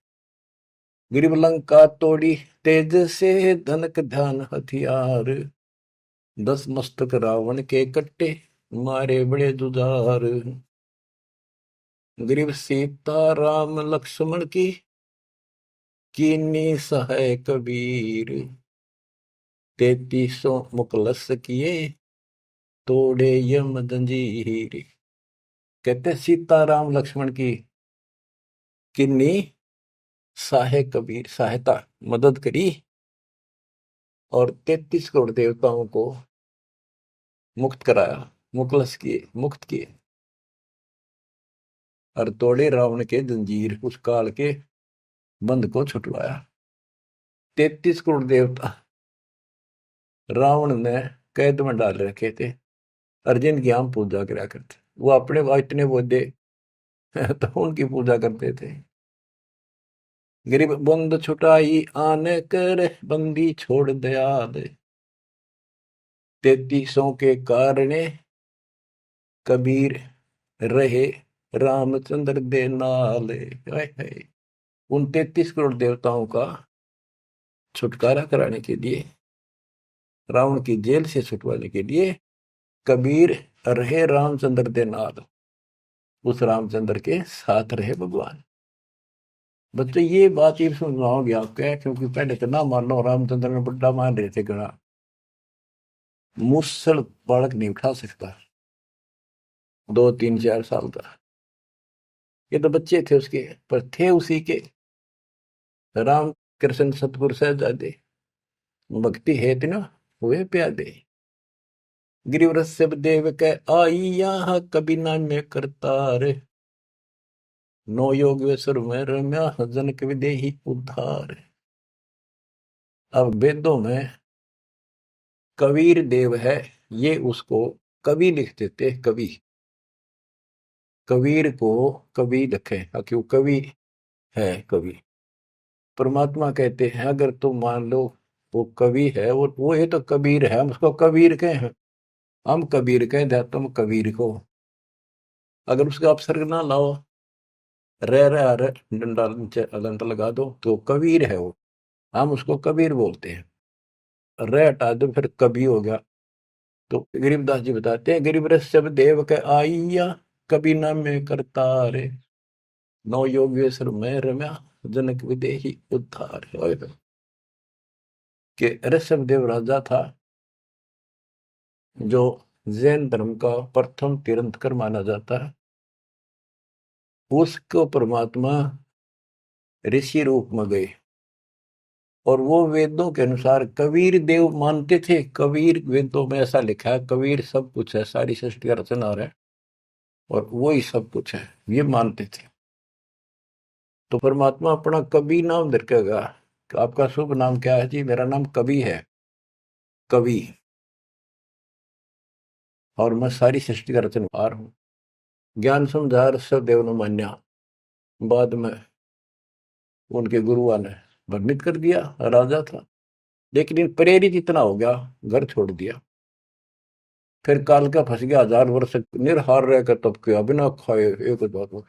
गिरिव लंका तोड़ी तेज से, धनक ध्यान हथियार, 10 मस्तक रावण के कट्टे, मारे बड़े जुझार। गिरिव सीता राम लक्ष्मण की, कीनी सहाय कबीर, 33 मुकलस किए, तोड़े यम जंजीर। कहते सीता राम लक्ष्मण की किन्नी सहाय कबीर, सहायता मदद करी, और 33 करोड़ देवताओं को मुक्त कराया, मुखलस किए, मुक्त किए, और तोड़े रावण के जंजीर, उस काल के बंध को छुटवाया। 33 करोड़ देवता रावण ने कैद में डाल रखे थे, अर्जुन की हम पूजा करा करते, वो अपने इतने बोधे तो उनकी पूजा करते थे। गरीब बंद छुटाई आने कर, बंदी छोड़ दयाल, 33 के कारण कबीर रहे रामचंद्र दे नाल। उन 33 करोड़ देवताओं का छुटकारा कराने के लिए, रावण की जेल से छुटवाने के लिए, कबीर रहे रामचंद्र दे नाल, उस रामचंद्र के साथ रहे भगवान। बच्चों ये बात ये समझाओगे आपके, क्योंकि पहले तो ना मान लो, रामचंद्र ने बड़ा मान रहे थे गणा। मुसल बालक नहीं उठा सकता 2 3 4 साल का, ये तो बच्चे थे उसके, पर थे उसी के। राम कृष्ण सतगुरु साहिबजादे, भक्ति है ना हुए प्यादे। गिरिवर सब देव के आई यहाँ, कभी ना में करतार, नो योगेश्वर में रम्या, जनक विदेही उद्धार। अब वेदों में कबीर देव है, ये उसको कवि लिख देते, कवि। कबीर को कवि लिखे क्यों, कवि है कवि। परमात्मा कहते हैं अगर तुम मान लो वो कवि है, वो ये तो कबीर है, हम उसको कबीर कहें हैं, हम कबीर कहें दे तुम कबीर को, अगर उसका अपसर्ग ना लाओ, रह डंडा नीचे अलंत लगा दो तो कबीर है वो, हम उसको कबीर बोलते हैं। रे हटा दो फिर कवि हो गया। तो गरीबदास जी बताते हैं गरीब रस सब देव के आइया, कभी ना में करता रे, नौ योगेश्वर मैं रम्या, जनक विदेही उद्धार। कि ऋषभ देव राजा था जो जैन धर्म का प्रथम तीर्थंकर माना जाता है, उसको परमात्मा ऋषि रूप में गए और वो वेदों के अनुसार कबीर देव मानते थे। कबीर वेदों में ऐसा लिखा है, कबीर सब कुछ है, सारी सृष्टि का रचनहार है और वो ही सब कुछ है, ये मानते थे। तो परमात्मा अपना कवि नाम रखेगा। आपका शुभ नाम क्या है जी? मेरा नाम कवि है, कवि, और मैं सारी सृष्टि का रचनहार हूं। ज्ञान समझा ऋषभ देव ने मान्या, बाद में उनके गुरुआ ने वर्णित कर दिया, राजा था लेकिन इन प्रेरित इतना हो गया, घर छोड़ दिया। फिर काल का फंस गया, 1000 वर्ष निरहार रहकर तब किया, बिना खाए एक बार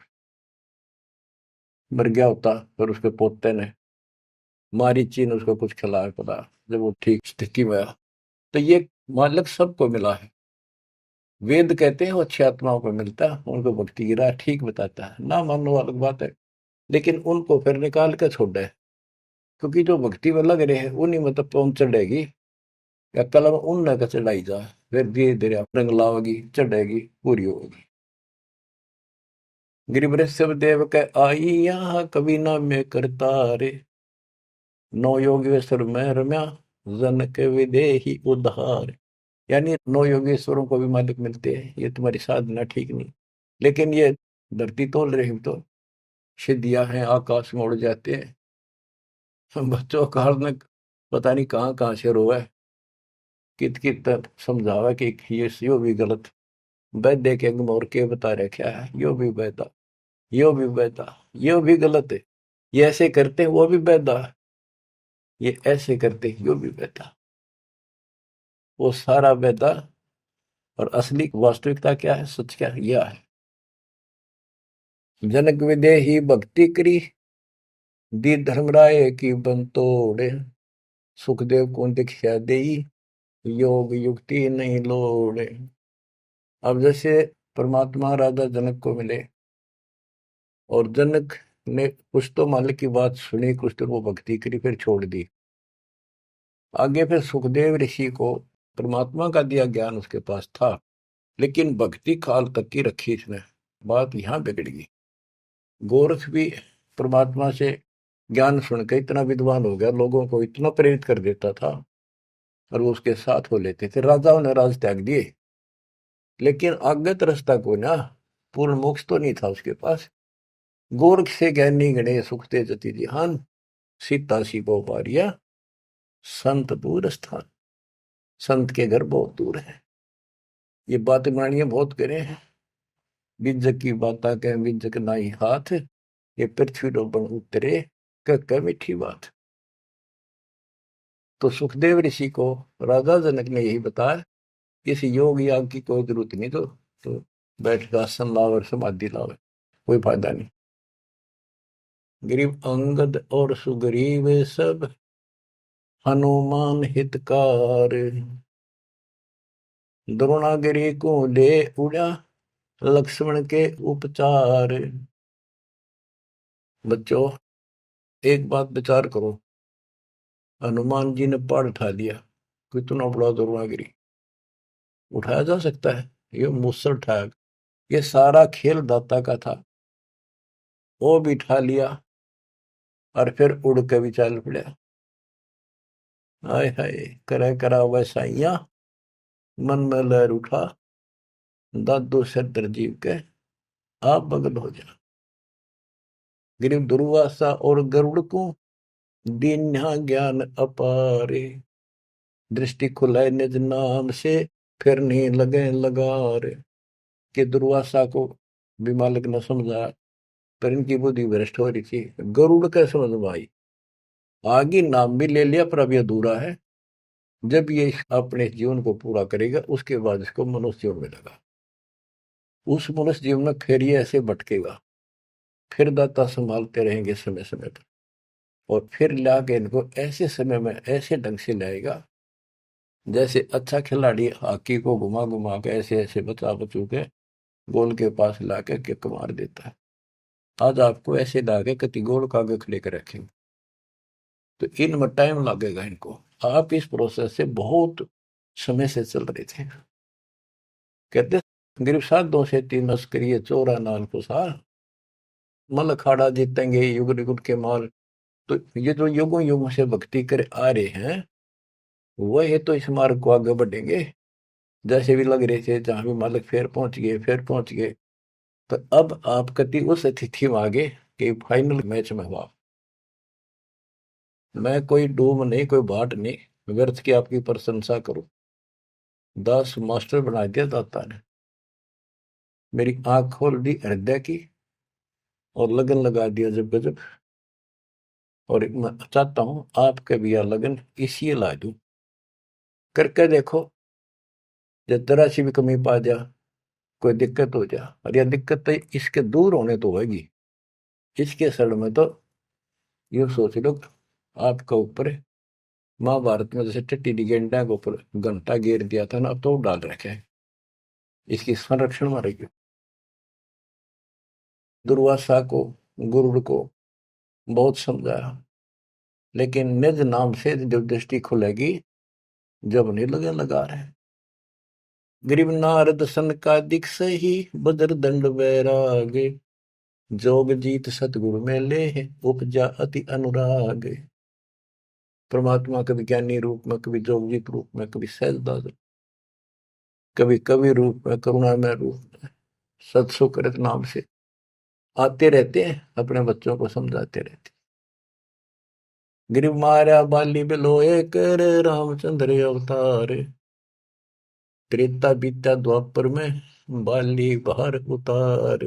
मर गया होता। फिर उसके पोते ने मारीची ने उसको कुछ खिलाया पड़ा, जब वो ठीक स्थिति में आया। तो ये मालक सबको मिला है। वेद कहते हैं वो अच्छी आत्माओं को मिलता है, उनको भक्ति की राह ठीक बताता है, ना मानने अलग बात है, लेकिन उनको फिर निकाल कर छोड़ है, क्योंकि जो भक्ति में लग रहे हैं उन्हीं में तो पहुंच चढ़ेगी, या कलम उन न चढ़ाई जाए, फिर धीरे धीरे रंग लाओगी, चढ़ेगी, पूरी होगी। गिरिवर सब देव के आई यहाँ, कभी ना में करता रे, नौ योगेश्वर में रम्या, जन के विदेही उद्धार। यानी नौ योगेश्वरों को भी मालिक मिलते हैं, ये तुम्हारी साधना ठीक नहीं, लेकिन ये धरती तोल रही तो सिद्धियां हैं, आकाश में उड़ जाते हैं। बच्चों का हाल में पता नहीं कहाँ कहाँ से रोए, कित कित समझावा कि ये यो भी गलत, वैद्य के और के बता रहे क्या है, यो भी वैदा, यो भी वैदा, यो भी गलत है, ये ऐसे करते हैं वो भी वैदा, ये ऐसे करते हैं यो भी वैदा, वो सारा वैदा। और असली वास्तविकता क्या है, सच क्या है, यह है। जनक विदेही भक्ति करी, दी धर्मराय की बंतोड़े, सुखदेव को दीक्षा देई, योग युक्ति नहीं लोड़े। अब जैसे परमात्मा राजा जनक को मिले और जनक ने कुछ तो मालिक की बात सुनी, कुछ तो वो भक्ति करी, फिर छोड़ दी। आगे फिर सुखदेव ऋषि को परमात्मा का दिया ज्ञान उसके पास था, लेकिन भक्ति काल तक की रखी इसने, बात यहां बिगड़ गई। गोरख भी परमात्मा से ज्ञान सुन के इतना विद्वान हो गया, लोगों को इतना प्रेरित कर देता था और वो उसके साथ हो लेते थे। राजाओं ने राज त्याग दिए, लेकिन आगत रास्ता को ना, पूर्ण मोक्ष तो नहीं था उसके पास। गोरख से ज्ञानी गणे सुखते जति ध्यान, सीता सी को पारिया, संत दूर स्थान। संत के घर बहुत दूर है, ये बात मानिए बहुत करे हैं। बिजक की बाता कह बिजक नाई हाथ, ये पृथ्वी डोबन उतरे कह मीठी बात। तो सुखदेव ऋषि को राजा जनक ने यही बताया, इस योग याग की कोई जरूरत नहीं, तो बैठ के आसन लाओ और समाधि लाओ, कोई फायदा नहीं। गरीब अंगद और सुग्रीव सब, हनुमान हितकार, द्रोणागिरी को ले उड़ा, लक्ष्मण के उपचार। बच्चों एक बात विचार करो, हनुमान जी ने पहाड़ उठा लिया, कितना बड़ा द्रोणागिरी उठाया जा सकता है, ये मुझसे उठाया, ये सारा खेल दाता का था, वो भी उठा लिया और फिर उड़ के भी चल पड़ा। हाय हाय करे करा वैसाइया, मन में लहर उठा, दादू सिर जीव के आप बगल हो जा। गिरिव दुर्वासा और गरुड़ को दीन्हा ज्ञान अपारे, दृष्टि खुलाए निज नाम से, फिर नहीं लगे लगारे। कि दुर्वासा को भी मालिक न समझा, पर इनकी बुद्धि भ्रष्ट हो रही थी, गरुड़ के समझ में आई, आगे नाम भी ले लिया पर अभी अधूरा है। जब ये अपने जीवन को पूरा करेगा उसके बाद इसको मनुष्य जीवन मिलेगा। उस मनुष्य जीवन में फिर ये ऐसे भटकेगा, फिर दाता संभालते रहेंगे समय समय पर, और फिर लाके इनको ऐसे समय में ऐसे ढंग से लाएगा जैसे अच्छा खिलाड़ी हॉकी को घुमा घुमा के ऐसे ऐसे बचा बचू के गोल के पास लाके किक मार देता है। आज आपको ऐसे लाके कति गोल का आगे खड़े कर रखेंगे, तो इनमें टाइम लगेगा इनको। आप इस प्रोसेस से बहुत समय से चल रहे थे। कहते गरीब साधों से तीन मस करिए चोरा नान को सार, मल अखाड़ा जीतेंगे युग युग के माल। तो ये जो युगों युगों से भक्ति करे आ रहे हैं वह तो इस मार्ग को आगे बढ़ेंगे। जैसे भी लग रहे थे जहां भी मालिक फिर पहुंच गए फिर पहुंच गए। तो अब आप कति उस तिथि में आगे कि फाइनल मैच में हुआ। मैं कोई डूम नहीं कोई बाट नहीं व्यर्थ की आपकी प्रशंसा करूं। दास मास्टर बना दिया दाता ने, मेरी आंख खोल दी हृदय की और लगन लगा दिया जब गजब। और मैं चाहता हूं आपके भी यह लगन इसी ला दूं। करके देखो, जब जरा सी भी कमी पा जा, कोई दिक्कत हो जा, और यह दिक्कत तो इसके दूर होने तो होगी, इसके सड़ में तो ये सोच लो आपका ऊपर महाभारत में जैसे टट्टी गेंडा के ऊपर घंटा घेर दिया था ना, अब तो डाल रखे है इसकी संरक्षण में रही। दुर्वासा को गुरुड़ को बहुत समझाया, लेकिन निज नाम से जब दृष्टि खुलेगी जब नहीं लगे लगा रहे। गरीब नारद सन का दिख सही बदर दंड वैरागे, जोग जीत सतगुरु में ले उपजा अति अनुराग। परमात्मा कभी ज्ञानी रूप में, कभी जोगजीत रूप में, कभी सहजदास, कभी कवि रूप में, करुणामय रूप में, सत्सुकृत नाम से आते रहते हैं, अपने बच्चों को समझाते रहते। गिरिव मारा बाली बिलोए कर रामचंद्र अवतार, त्रेता बीता द्वापर में बाली बाहर उतार।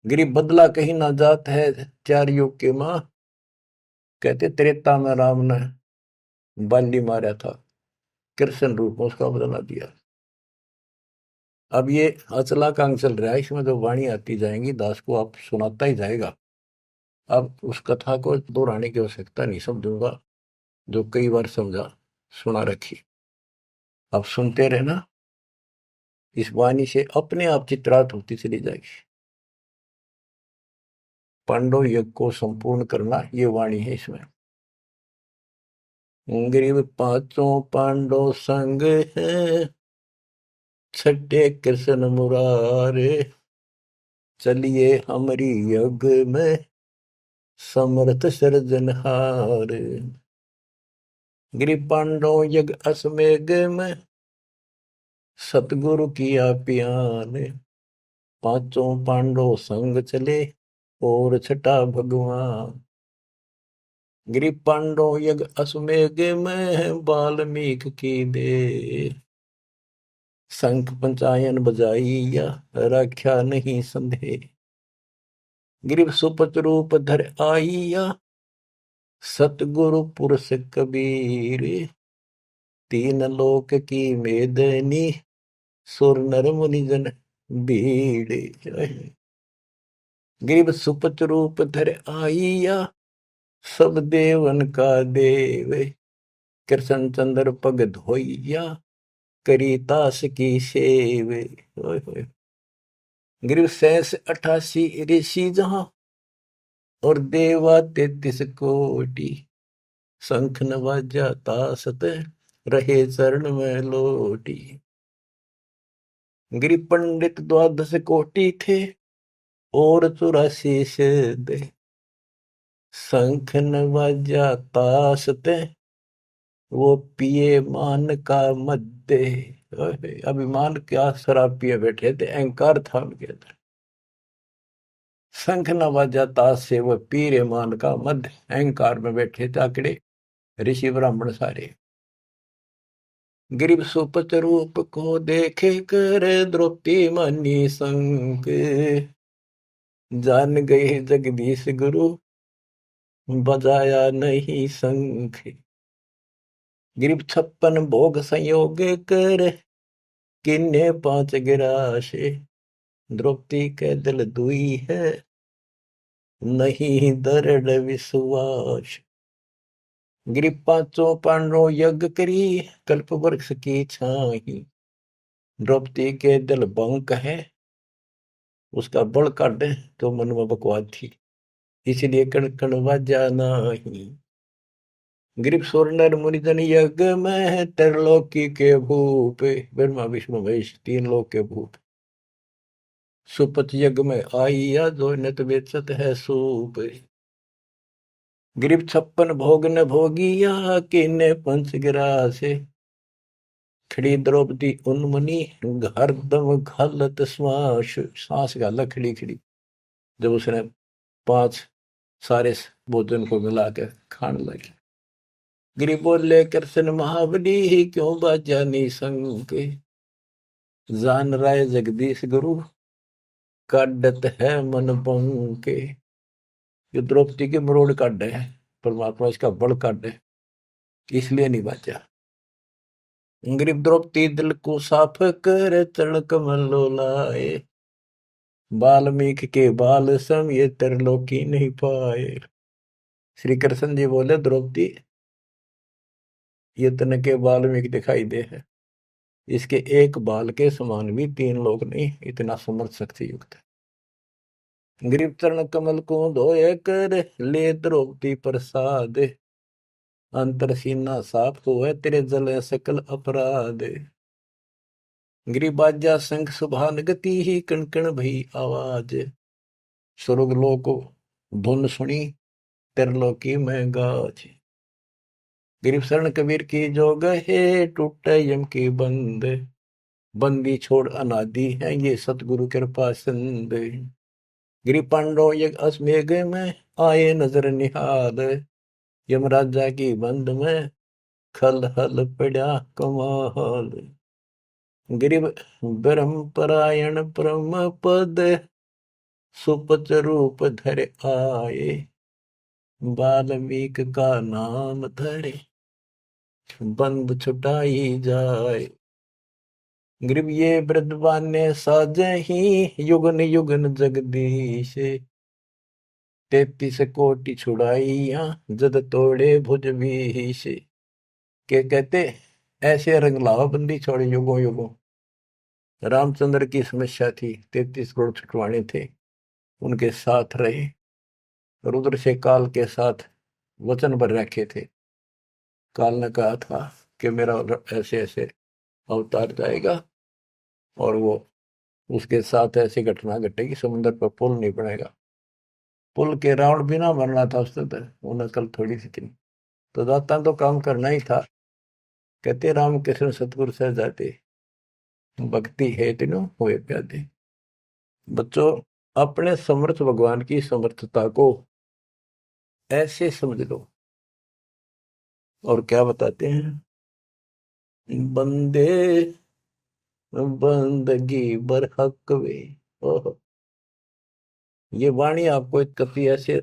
गिरिव बदला कहीं ना जात है चार युग के माँ, कहते त्रेता में राम ने बाली मारा था, कृष्ण रूप में उसका बदला दिया। अब ये अचला कांग चल रहा है, इसमें जो वाणी आती जाएंगी दास को आप सुनाता ही जाएगा। अब उस कथा को दोहराने की आवश्यकता नहीं समझूंगा, जो कई बार समझा सुना रखी। अब सुनते रहना, इस वाणी से अपने आप चित्रात होती चली जाएगी। पांडव यज्ञ को संपूर्ण करना ये वाणी है इसमें। गरीब पांचों पांडव संग है, छठे कृष्ण मुरारे, चलिए हमारी यज्ञ में समर्थ सृजनहार। गिरि पांडव यज्ञ अश्वमेघ में सतगुरु किया पियान, पांचों पांडव संग चले और छठा भगवान। गिरि पांडव यज्ञ अश्वमेघ में वाल्मीक की दे, शंख पंचायन बजाइया रख्या नहीं संदेह। गिरिव सुपच रूप धर आइया, सतगुरु पुरुष कबीर, तीन लोक की मेदनी सुर नर मुनि जन भीड़। गिरिव सुपच रूप धर आइया, सब देवन का देव, कृष्ण चंद्र पग धोइया करी तास की सेव। गिरिव 88 ऋषि जहां और देवा 33 कोटि, शंख नवाजा तासत रहे चरण में लोटी। गिरि पंडित 12 कोटि थे और 84 सिद्ध, शंख नवाजा तासत वो पिए मान का मध्य। अभिमान क्या शराब पिए बैठे थे, अहंकार था उनके अंदर। शंख नवाजा ताश से वह पीरे मान का मध्य, अहंकार में बैठे ताकड़े ऋषि ब्राह्मण सारे। गिरिव सुपच रूप को देखे कर द्रौपदी मानी संग, जान गए जगदीश गुरु बजाया नहीं शंख। गिरब 56 भोग संयोग कर, किन्ने 5 गिराशे। द्रौपदी के दिल दुई है, नहीं दृढ़ विश्वास। गिरब 5 पांडवों यज्ञ करी, कल्प वृक्ष की छाही। द्रौपदी के दिल बंक है, उसका बल काटे तो मन में बकवाद थी, इसलिए कण कण वाजा नाही। गिरब स्वर्णर मुनिजन यज्ञ में, त्रिलोकी के भूप। ब्रह्मा विष्णु महेश 3 लोक के भूप। सुपथ यज्ञ में आइया, जो नत बेचत है सूप। गिरब 56 भोग न भोगिया, किन्ने 5 गिरासे। खड़ी द्रौपदी उन्मनी, हरदम घालत श्वास। सांस गाला खड़ी खड़ी, जब उसने 5 सारे भोजन को मिला के खाने लगी। गिरि बोले कृष्ण महाबली, क्यों बाजा निसंग। जान राय जगदीश गुरु, काटत है मन पंके। ये द्रौपदी के मरोड़ काटे है, परमात्मा इसका बल काटे, इसलिए नहीं बाजा। गिरब द्रौपदी दिल को साफ कर, तड़क मल्लो लाए। वाल्मीकि के बाल सम ये त्रिलोकी नहीं पाए। श्री कृष्ण जी बोले द्रौपदी, ये तन के वाल्मीकि दिखाई दे है, इसके एक बाल के समान भी 3 लोग नहीं, इतना समर्थ शक्ति युक्त है। गिरब चरण कमल को धोए कर, ले द्रौपदी प्रसाद। अंतर सीना साफ हुए, तेरे जल सकल अपराध। गिरिबाजा शंख सुभान गति ही, कण कण भई आवाज। स्वर्ग लोक धुन सुनी, त्रिलोकी में गाज। गिरब शरण कबीर की जो गहे, टूटे यम की बंद। बंदी छोड़ अनादि है, ये सतगुरु कृपा सिंध। गिरि पांडव यज्ञ अश्वमेघ में, आए नजर निहाल। यमराजा की बंद में, खल हल पड़ा कमाल। गिरिब ब्रह्म परायण परम पद, सुपच रूप धर आए। वाल्मीकि का नाम धरे, बंद छुटाई जाए। गिरब ये वृद्धवान्य साजही, युगन युगन जगदीश। 33 कोटि छुड़ाइया, जद तोड़े भुज भीष। के कहते ऐसे रंग लाओ बंदी छोड़े युगों युगों। रामचंद्र की समस्या थी, 33 करोड़ छुटवाने थे, उनके साथ रहे। रुद्र से काल के साथ वचन भर रखे थे। काल ने कहा था कि मेरा ऐसे ऐसे अवतार जाएगा, और वो उसके साथ ऐसी घटना घटेगी, समुद्र पर पुल नहीं बनेगा। पुल के रावण भी ना बनना था उससे, तो वो नकल थोड़ी सी थी, तो दाता तो काम करना ही था। कहते राम कृष्ण सतगुरु सह जाते, भक्ति है तीनों हुए प्यादे। बच्चों, अपने समर्थ भगवान की समर्थता को ऐसे समझ लो। और क्या बताते हैं, बंदे बंदगी बरहक वे। ओह, ये वाणी आपको एक कति ऐसे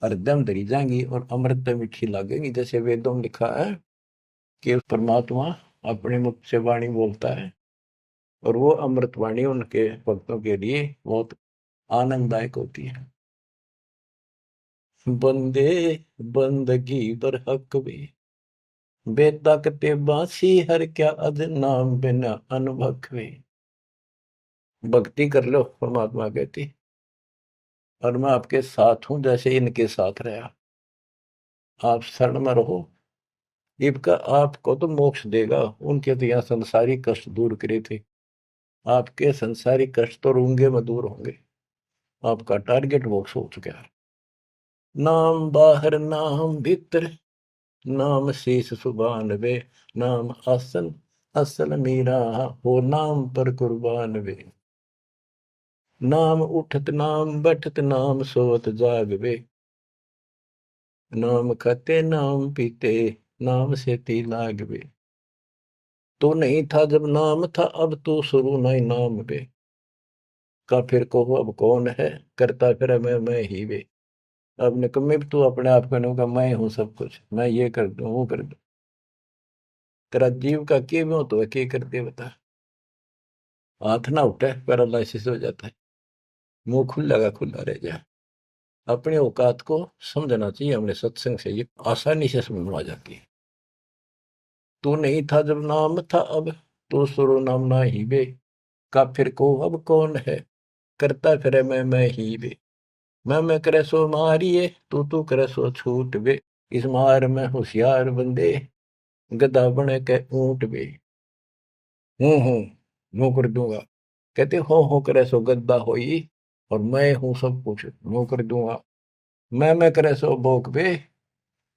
हृदय में धरी जाएंगी और अमृत मीठी लगेगी। जैसे वेदों में लिखा है कि परमात्मा अपने मुख से वाणी बोलता है, और वो अमृत वाणी उनके भक्तों के लिए बहुत आनंददायक होती है। बंदे बंदगी बरहक वे, बेताकते बांसी हर क्या अद नाम बिना अनुभव। भक्ति कर लो, परमात्मा कहती, और मैं आपके साथ हूं जैसे इनके साथ रहा। आप शरण में रहो, इनका आपको तो मोक्ष देगा। उनके तो यहाँ संसारी कष्ट दूर करे थे, आपके संसारी कष्ट तो रूंगे में दूर होंगे। आपका टारगेट मोक्ष हो चुका है। नाम बाहर नाम भीतर, नाम शीश सुबान वे। नाम आसन असल मीरा, हो नाम पर कुर्बान वे। नाम उठत नाम बैठत, नाम सोत जाग वे। नाम खाते नाम पीते, नाम से ती लाग वे। तो नहीं था जब नाम था, अब तो शुरू नहीं नाम वे। का फिर को अब कौन है, करता फिर मैं ही वे। आपने कमी तू अपने आप को कहूँगा मैं हूँ सब कुछ, मैं ये कर दूँ वो कर दूँ। तेरा जीव का के में हो तो के कर दे बता। हाथ ना उठे पैरालिसिस हो जाता है, मुंह खुला का खुला रह जाए। अपनी औकात को समझना चाहिए, हमने सत्संग से ये आसानी से समझ में आ जाती है। तू नहीं था जब नाम था, अब तो सुरो नाम ना ही बे, का फिर को अब कौन है, करता फिरे मैं ही बे। मैं करे सो मारिए, तू करे सो छूट बे, इस मार में होशियार बंदे, गधा बने के ऊंट बे। हूँ यूं कर दूंगा। कहते हो करे सो गद्दा होई, और मैं हूं सब कुछ यूं कर दूंगा। मैं करे सो भोग बे,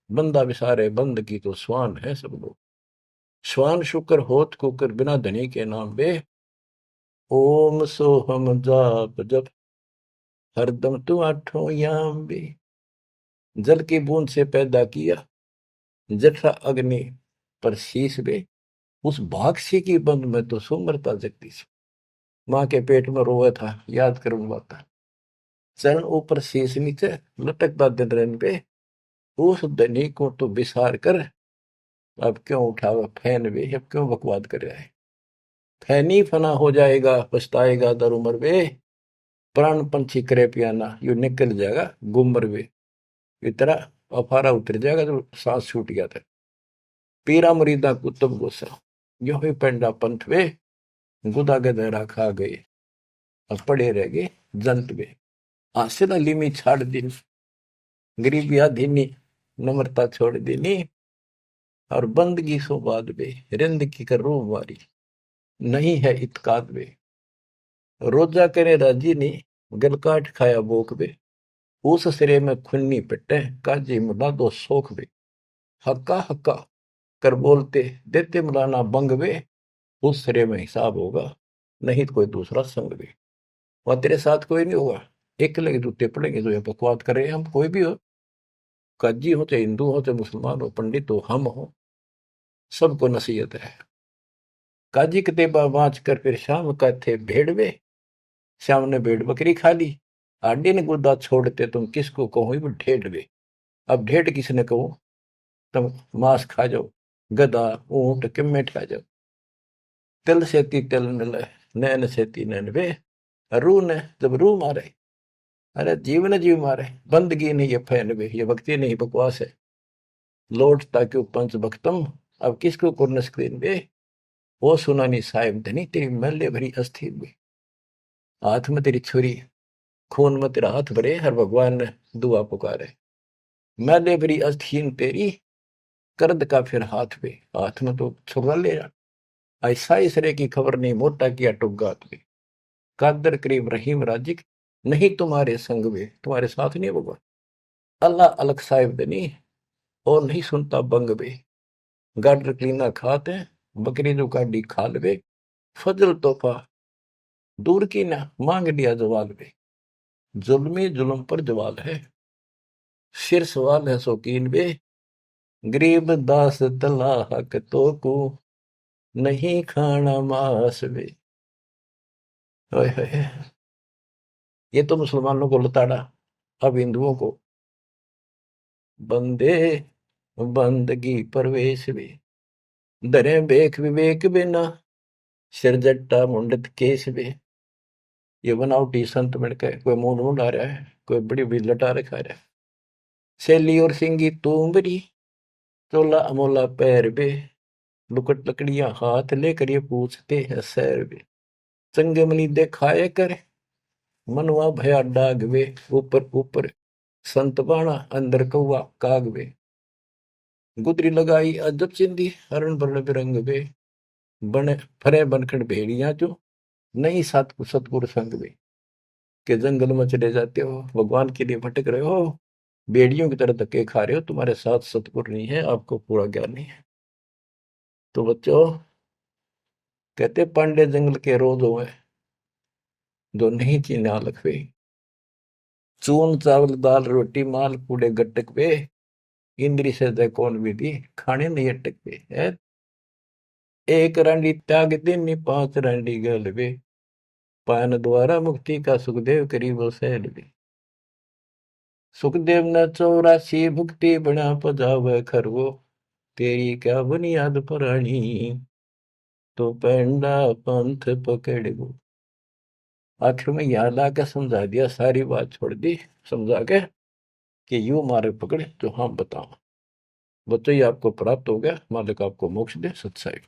बंदा बिसारे बंद की तो स्वान है सब लोग। श्वान शुक्र होत कुकर बिना धनी के नाम बे, ओम सोहम जाप जप हरदम तू आठों याम बे। जल की बूंद से पैदा किया, जठरा अग्नि पर शीश बे, उस भागसी की बंद में तो सुमरता जगदीश। माँ के पेट में रोया था, याद करूं बात। चरण ऊपर शीश नीचे, लटकता दिन रन पे, उस धनी को तो बिसार कर, अब क्यों उठावा फैन बे, अब क्यों बकवाद कर रहा है। फैनी फना हो जाएगा पछताएगा दर उम्र बे, प्राण पंछी करे पियाना यू निकल जाएगा गुमर बे। इतना अफारा उतर जाएगा तो सांस छूट गया था। पीरा मुरीदा कुतुब गुस्सा, यो ही पेंडा पंथ वे, गुदा गदरा खा गए, अब पड़े रह गए जंत वे। हासिल अलीमी छाड़ दी, गरीबी आधीनी नम्रता छोड़ देनी, और बंदगी सो बाद बे, रिंद की कर रो मारी, नहीं है इतकाद बे। रोजा करे राजी ने, गल काट खाया बोक बे, उस सिरे में खुन्नी पिटे, काजी मुला दो सोख बे। हक्का हक्का कर बोलते देते मुलाना बंग बे, उस सिरे में हिसाब होगा, नहीं तो कोई दूसरा संग बे। वह तेरे साथ कोई नहीं होगा, एक लगे जूते पड़ेंगे जो ये बकवाद कर रहे हैं। हम कोई भी हो, काजी हो चाहे हिंदू हो चाहे मुसलमान हो, पंडित हो हम हो, सबको नसीहत है। काजी कतेबा बाँच कर फिर शाम का थे भेड़वे, श्याम ने भेड़ बकरी खा ली, आडी ने गुदा छोड़ते तुम किसको कहो वो ढेढ़वे। अब ढेढ़ किसने कहो, तुम मांस खा जाओ, गधा ऊंट किम्मे खा जाओ। तिल सेती तिल मिले, नैन सेती नैन वे, रू ने जब रू मारे, अरे जीव ने जीव मारे। बंदगी नहीं ये फैन वे, ये भक्ति नहीं बकवास है। लौटता क्यों पंच भक्तम, अब किसको कुर्न स्क्रीन वे, वो सुनानी साहिब धनी तेरी महल्ले भरी अस्थि में। हाथ में तेरी छुरी, खून में तेरा हाथ भरे, हर भगवान ने दुआ पुकारे। महल्ले भरी अस्थीन तेरी, कर्द का फिर हाथ पे, हाथ में तो छुरा ले जा। ऐसा इसरे की खबर नहीं, मोटा किया टुग्गा पे, कादर करीब रहीम राजिक, नहीं तुम्हारे संग में, तुम्हारे साथ नहीं होगा। अल्लाह अलग साहिब दनी, और नहीं सुनता बंग बे। गाडर क्लीना खाते, बकरी जो काटी खाल बे, फजल तोहफा दूर की ना मांग लिया जवाल बे। जुल्मी जुल्म पर जवाल है, सिर सवाल है शौकीन बे, गरीब दास तला हक तो को, नहीं खाना मांस बे। ओए होए, ये तो मुसलमानों को लताड़ा, अब हिंदुओं को बंदे बंदगी परवेश बे, दरे बेख विवेक बिना, सिर जट्टा मुंडत केस बे। ये बनावटी संत मिलकर कोई मुंड मुंड आ रहा है, कोई बड़ी बड़ी लटा रखा रहा है। सैली और सिंगी तूमरी, चोला अमोला पैर बे, लुकट लकड़ियां हाथ लेकर ये पूछते हैं सैर बे। चंगमनी देखाए कर, मनवा भया डाग वे, ऊपर ऊपर संत बाणा अंदर कौआ काग वे। गुदरी लगाई अजब चिंदी, हरण बरण बिरंग वे, बने फरे बनखड़ भेड़िया जो, नहीं सतगुरु संग वे। के जंगल में चले जाते हो, भगवान के लिए भटक रहे हो, भेड़ियों की तरह धक्के खा रहे हो, तुम्हारे साथ सतगुरु नहीं है, आपको पूरा ज्ञान नहीं है। तो बच्चों, कहते पांडे जंगल के रोज हुए, जो नहीं चीन्हा लखवे, चून चावल दाल रोटी माल कूड़े गट्टक पे, इंद्री से दे कौन विधि, खाने नहीं अटक पे है। एक रांडी त्याग दिन पांच रांडी गल वे, पान द्वारा मुक्ति का सुखदेव करीबो सहल वे। सुखदेव न 84 भुक्ति बना पजावे खरगो, तेरी क्या बुनियाद पुरानी, तो पेंडा पंथ पकड़ गो। आखिर में याद आके समझा दिया, सारी बात छोड़ दी समझा के कि यूं मार्ग पकड़े जो हम बताओ। वो तो ही आपको प्राप्त हो गया, मालिक आपको मोक्ष दे। सत्साई।